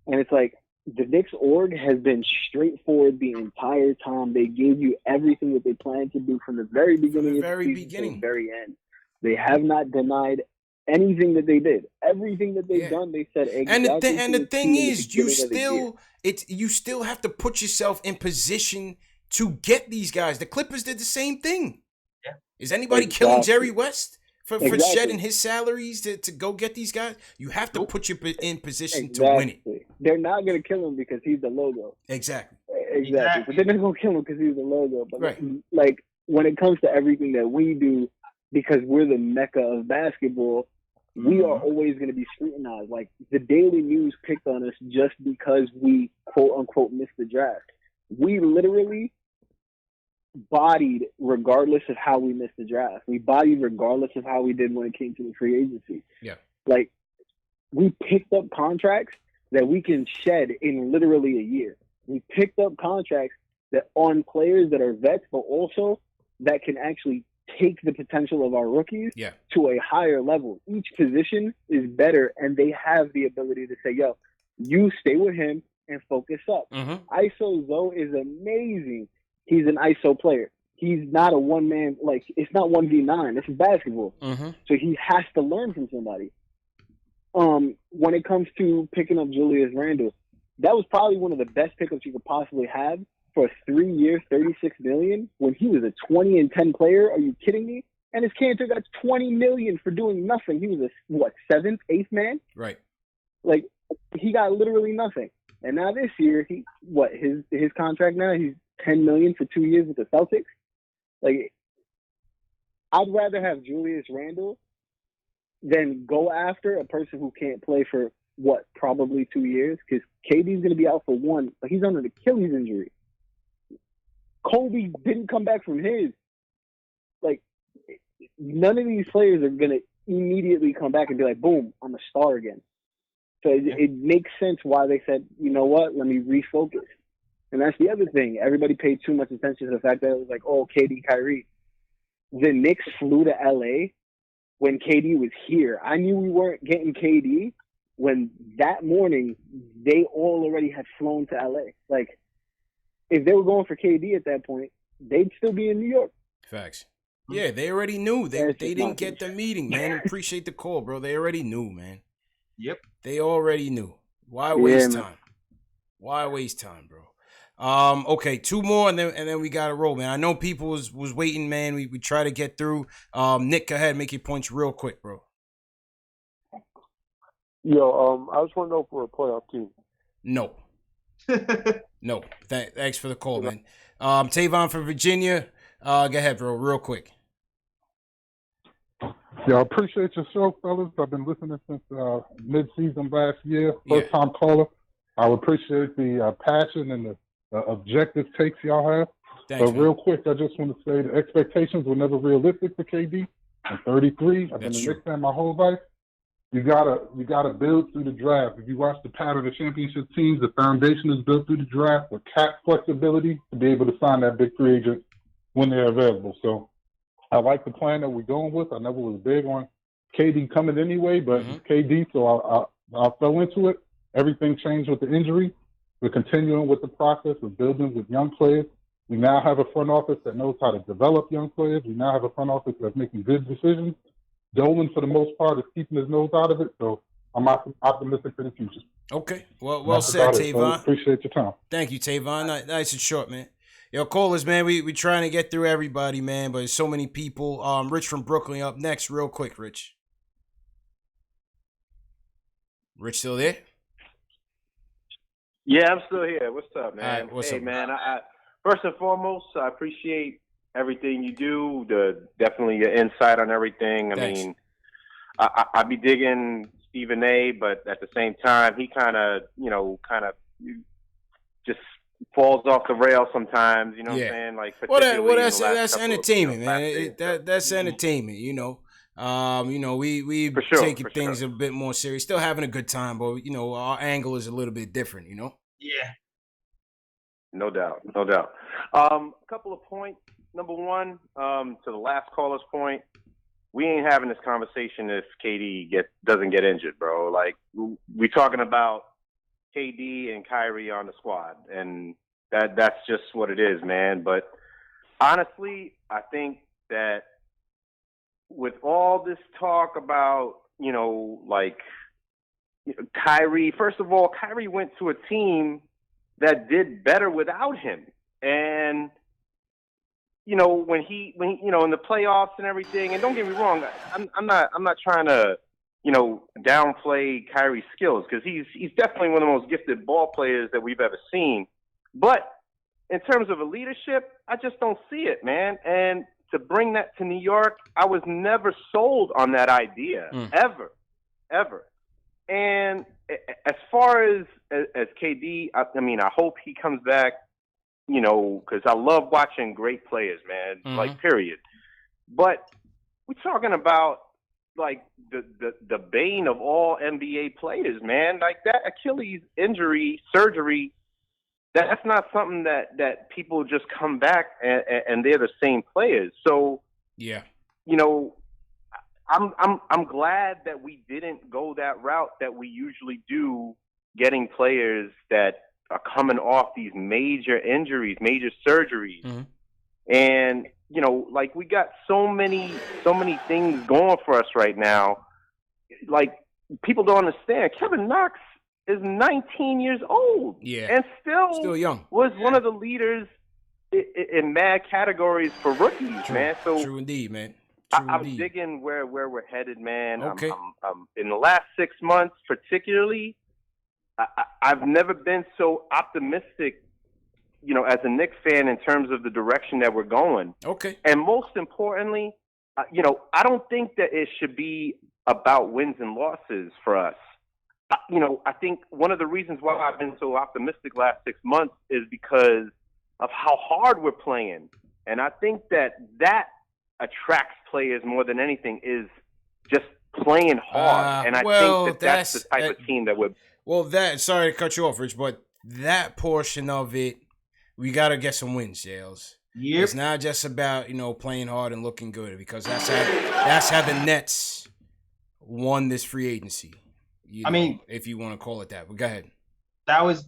And it's like the Knicks org has been straightforward the entire time. They gave you everything that they planned to do from the very beginning to the very end. They have not denied anything that they did. Everything that they've done, they said exactly. And the thing is, you still have to put yourself in position to get these guys. The Clippers did the same thing. Yeah. Is anybody killing Jerry West for shedding his salaries to go get these guys? You have to put you in position to win it. They're not going to kill him because he's the logo. Exactly. But they're not going to kill him because he's the logo. But like when it comes to everything that we do, because we're the mecca of basketball, we are always going to be scrutinized. Like the Daily News picked on us just because we quote unquote missed the draft. We literally bodied regardless of how we missed the draft. We bodied regardless of how we did when it came to the free agency. Yeah. Like we picked up contracts that we can shed in literally a year. We picked up contracts that on players that are vets, but also that can actually take the potential of our rookies to a higher level. Each position is better, and they have the ability to say, yo, you stay with him and focus up. ISO Zoe is amazing. He's an ISO player. He's not a one-man, like, it's not 1v9. This is basketball. So he has to learn from somebody. When it comes to picking up Julius Randle, that was probably one of the best pickups you could possibly have for 3 years, $36 million, when he was a 20-10 player. Are you kidding me? And his Cantor got $20 million for doing nothing. He was a 7th, 8th man? Right. Like, he got literally nothing. And now this year, his contract now, he's $10 million for 2 years with the Celtics. Like, I'd rather have Julius Randle than go after a person who can't play for, probably 2 years, because KD's going to be out for 1, but he's on an Achilles injury. Kobe didn't come back from his. Like, none of these players are going to immediately come back and be like, boom, I'm a star again. So it makes sense why they said, you know what, let me refocus. And that's the other thing. Everybody paid too much attention to the fact that it was like, oh, KD, Kyrie. The Knicks flew to LA when KD was here. I knew we weren't getting KD when that morning they all already had flown to LA. Like, if they were going for KD at that point, they'd still be in New York. Facts. Yeah, they already knew. They didn't get the meeting, man. Appreciate the call, bro. They already knew, man. Yep. They already knew. Why waste time? Why waste time, bro? Okay, 2 more and then we gotta roll, man. I know people was waiting, man. We try to get through. Nick, go ahead, make your points real quick, bro. Yo, I just want to know if we're a playoff team. No. No, thanks for the call, man. Tavon from Virginia. Go ahead, bro, real quick. Yeah, I appreciate your show, fellas. I've been listening since mid-season last year. First-time caller. I appreciate the passion and the objective takes y'all have. Thanks, but real quick, I just want to say the expectations were never realistic for KD. I'm 33. I've been a Knicks fan my whole life. You gotta build through the draft. If you watch the pattern of championship teams, the foundation is built through the draft with cap flexibility to be able to sign that big free agent when they're available. So I like the plan that we're going with. I never was big on KD coming anyway, but it's KD, so I fell into it. Everything changed with the injury. We're continuing with the process of building with young players. We now have a front office that knows how to develop young players. We now have a front office that's making good decisions. Dolan, for the most part, is keeping his nose out of it, so I'm optimistic for the future. Okay. Well said, Tavon. Appreciate your time. Thank you, Tavon. Nice and short, man. Yo, callers, man, we trying to get through everybody, man, but there's so many people. Rich from Brooklyn up next, real quick, Rich. Rich still there? Yeah, I'm still here. What's up, man? Right, what's up, man? I first and foremost, I appreciate everything you do. Definitely your insight on everything. Thanks. I mean, I be digging Stephen A, but at the same time, he kind of just falls off the rail sometimes. You know what I'm saying? Like, that's entertainment, man. That's entertainment. You know. We taking things a bit more serious, still having a good time, but our angle is a little bit different, Yeah. No doubt. A couple of points. Number one, to the last caller's point, we ain't having this conversation if KD doesn't get injured, bro. Like, we talking about KD and Kyrie on the squad, and that's just what it is, man. But honestly, I think that with all this talk about, Kyrie, first of all, Kyrie went to a team that did better without him. And, when he in the playoffs and everything, and don't get me wrong, I'm not trying to, downplay Kyrie's skills, because he's definitely one of the most gifted ball players that we've ever seen. But in terms of a leadership, I just don't see it, man. And to bring that to New York, I was never sold on that idea, ever. And as far as KD, I mean, I hope he comes back, because I love watching great players, man, like, period. But we're talking about, like, the bane of all NBA players, man. Like, that Achilles injury, surgery, that's not something that people just come back and they're the same players. So, yeah, I'm glad that we didn't go that route that we usually do, getting players that are coming off these major injuries, major surgeries. And, like, we got so many things going for us right now. Like, people don't understand. Kevin Knox is 19 years old, and still young. Was one of the leaders in mad categories for rookies, man. So true indeed, man. I'm digging where we're headed, man. Okay. I'm in the last 6 months, particularly, I've never been so optimistic, as a Knicks fan, in terms of the direction that we're going. Okay. And most importantly, I don't think that it should be about wins and losses for us. I think one of the reasons why I've been so optimistic last 6 months is because of how hard we're playing. And I think that attracts players more than anything, is just playing hard. And I think that's the type of team that we're... Well, sorry to cut you off, Rich, but that portion of it, we got to get some wins, J.Ellis. Yep. It's not just about, playing hard and looking good, because that's how the Nets won this free agency. If you want to call it that, but go ahead. That was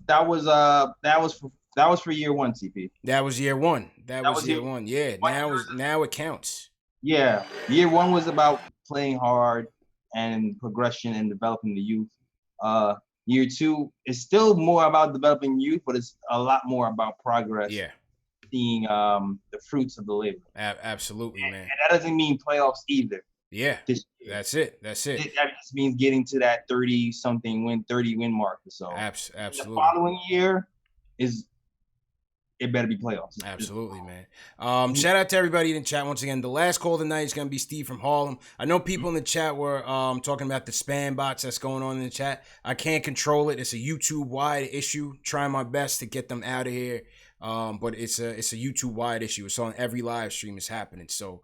for year one, CP. That was year one. That was year one. Yeah. Now it counts. Yeah. Year one was about playing hard and progression and developing the youth. Year two is still more about developing youth, but it's a lot more about progress. Yeah. Seeing the fruits of the labor. Absolutely, man. And that doesn't mean playoffs either. Yeah, that's it. That just means getting to that 30 win mark or so. Absolutely. The following year, it better be playoffs. Absolutely, man. Shout out to everybody in the chat once again. The last call tonight is going to be Steve from Harlem. I know people in the chat were talking about the spam bots that's going on in the chat. I can't control it. It's a YouTube-wide issue. Trying my best to get them out of here. But it's a YouTube-wide issue. It's on every live stream. It's happening. So,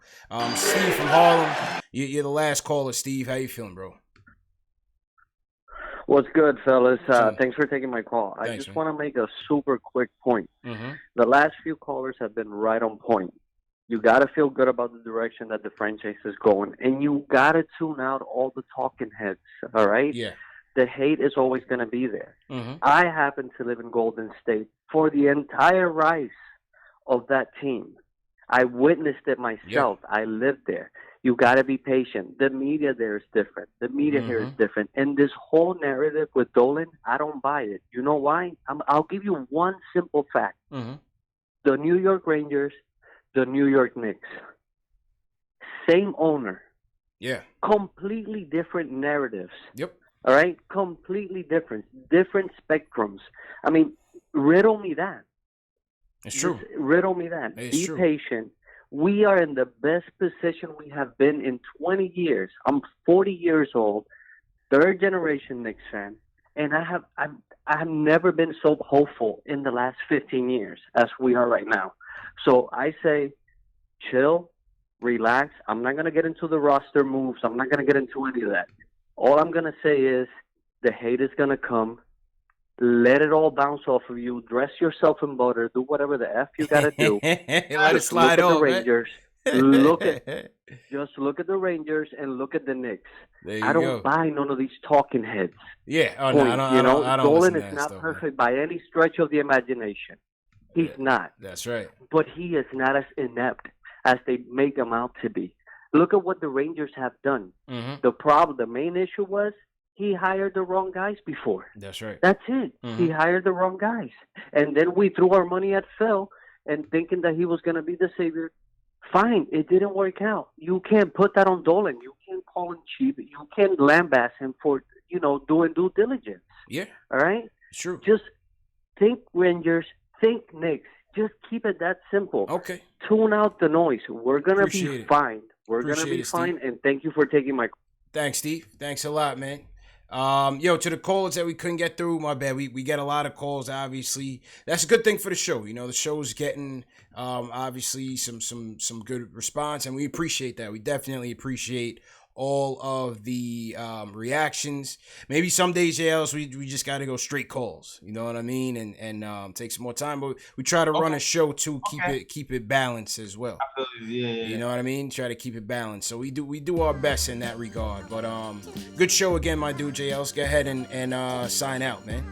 Steve from Harlem, you're the last caller. Steve, how you feeling, bro? What's good, fellas? Thanks for taking my call. I just want to make a super quick point. The last few callers have been right on point. You got to feel good about the direction that the franchise is going, and you got to tune out all the talking heads, all right? Yeah. The hate is always going to be there. I happen to live in Golden State for the entire rise of that team. I witnessed it myself. Yeah. I lived there. You got to be patient. The media there is different. The media here is different. And this whole narrative with Dolan, I don't buy it. You know why? I'll give you one simple fact. The New York Rangers, the New York Knicks, same owner. Yeah. Completely different narratives. Yep. All right? Completely different. Different spectrums. I mean, riddle me that. It's true. Just riddle me that. It's Be patient. We are in the best position we have been in 20 years. I'm 40 years old, third generation Knicks fan, and I have never been so hopeful in the last 15 years as we are right now. So I say, chill, relax. I'm not going to get into the roster moves. I'm not going to get into any of that. All I'm going to say is the hate is going to come. Let it all bounce off of you. Dress yourself in butter. Do whatever the F you got to do. Let it slide off, the Rangers. Just look at the Rangers and look at the Knicks. I don't buy none of these talking heads. Yeah. Oh, no, I don't Dolan is not perfect by any stretch of the imagination. He's not. That's right. But he is not as inept as they make him out to be. Look at what the Rangers have done. The main issue was he hired the wrong guys before. That's right. That's it. He hired the wrong guys. And then we threw our money at Phil and thinking that he was going to be the savior. Fine. It didn't work out. You can't put that on Dolan. You can't call him cheap. You can't lambaste him for, doing due diligence. Yeah. All right? It's true. Just think Rangers, think Knicks. Just keep it that simple. Okay. Tune out the noise. We're going to be fine. We're going to be fine. And thank you for taking my call. Thanks, Steve. Thanks a lot, man. To the callers that we couldn't get through, my bad. We get a lot of calls, obviously. That's a good thing for the show. The show's getting obviously some good response, and we appreciate that. We definitely appreciate all of the reactions. Maybe some days, J.Ellis, we just got to go straight calls. You know what I mean? And take some more time, but we try to run a show too, keep it balanced as well. Yeah. You know what I mean? Try to keep it balanced. So we do our best in that regard. But good show again, my dude J.Ellis. Go ahead and sign out, man.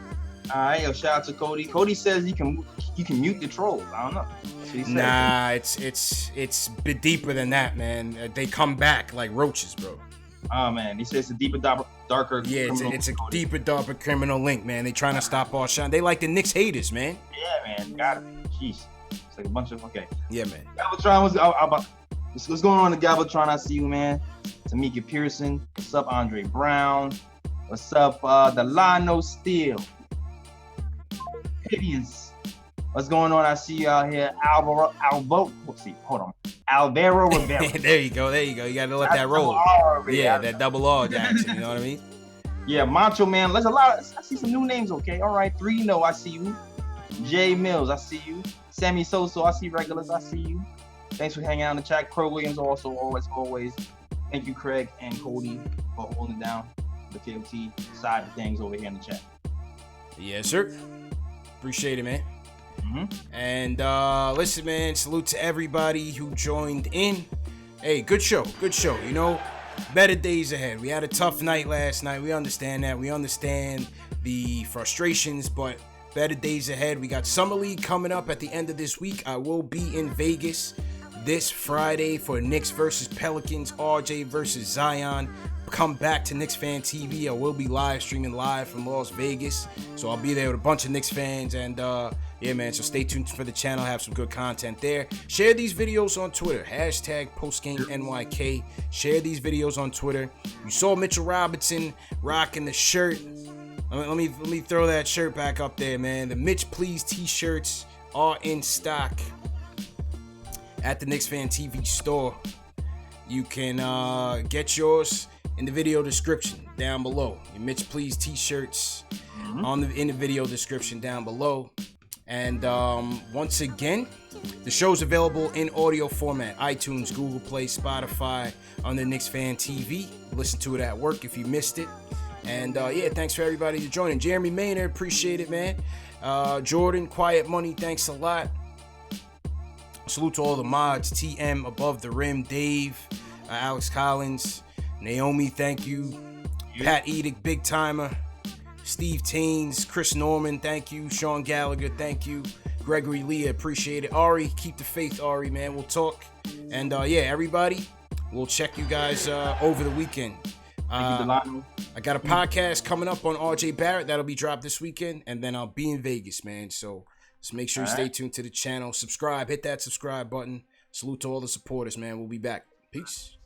All right, shout out to Cody. Cody says you can mute the trolls. I don't know. Nah, it's a bit deeper than that, man. They come back like roaches, bro. Oh man, he says it's a deeper, darker. Yeah, it's a deeper, darker criminal link, man. They trying to stop our shine. They like the Knicks haters, man. Yeah, man, got it. Jeez, it's like a bunch of Yeah, man. Galvatron was about. What's going on in Galvatron? I see you, man. Tamika Pearson. What's up, Andre Brown? What's up, Delano Steele? Hideous. What's going on? I see you out here, Alvaro Rivera. There you go. You gotta let that roll. That double R Jackson. You know what I mean? Yeah, Macho Man. There's a lot. I see some new names. Okay, all right. 3-0. I see you. Jay Mills. I see you. Sammy Soso. I see Regulars. I see you. Thanks for hanging out in the chat. Crow Williams. Also, always. Thank you, Craig and Cody, for holding down the KOT side of things over here in the chat. Yes, sir. Appreciate it, man. And listen, man, salute to everybody who joined in. Hey, good show. Better days ahead. We had a tough night last night. We understand that. We understand the frustrations, but better days ahead. We got Summer League coming up at the end of this week. I will be in Vegas this Friday for Knicks versus Pelicans, RJ versus Zion. Come back to Knicks Fan TV. I will be live streaming live from Las Vegas. So I'll be there with a bunch of Knicks fans. And yeah, man, so stay tuned for the channel. Have some good content there. Share these videos on Twitter. #PostGameNYK. Share these videos on Twitter. You saw Mitchell Robinson rocking the shirt Let me throw that shirt back up there, man. The Mitch Please t-shirts are in stock at the Knicks Fan TV store. You can get yours in the video description down below. Your Mitch Please t-shirts in the video description down below. And once again, the show's available in audio format: iTunes, Google Play, Spotify, on the Knicks Fan TV. Listen to it at work if you missed it. And yeah, thanks for everybody to join in. Jeremy Maynard, appreciate it, man. Jordan, Quiet Money, thanks a lot. Salute to all the mods: TM, Above the Rim, Dave, Alex Collins, Naomi, thank you. Pat Edick, Big Timer, Steve Taines, Chris Norman, thank you. Sean Gallagher, thank you. Gregory Lee, appreciate it. Ari, keep the faith, Ari, man. We'll talk. And yeah, everybody, we'll check you guys over the weekend. I got a podcast coming up on RJ Barrett that'll be dropped this weekend, and then I'll be in Vegas, man. So just make sure you stay tuned to the channel. Subscribe, hit that subscribe button. Salute to all the supporters, man. We'll be back. Peace.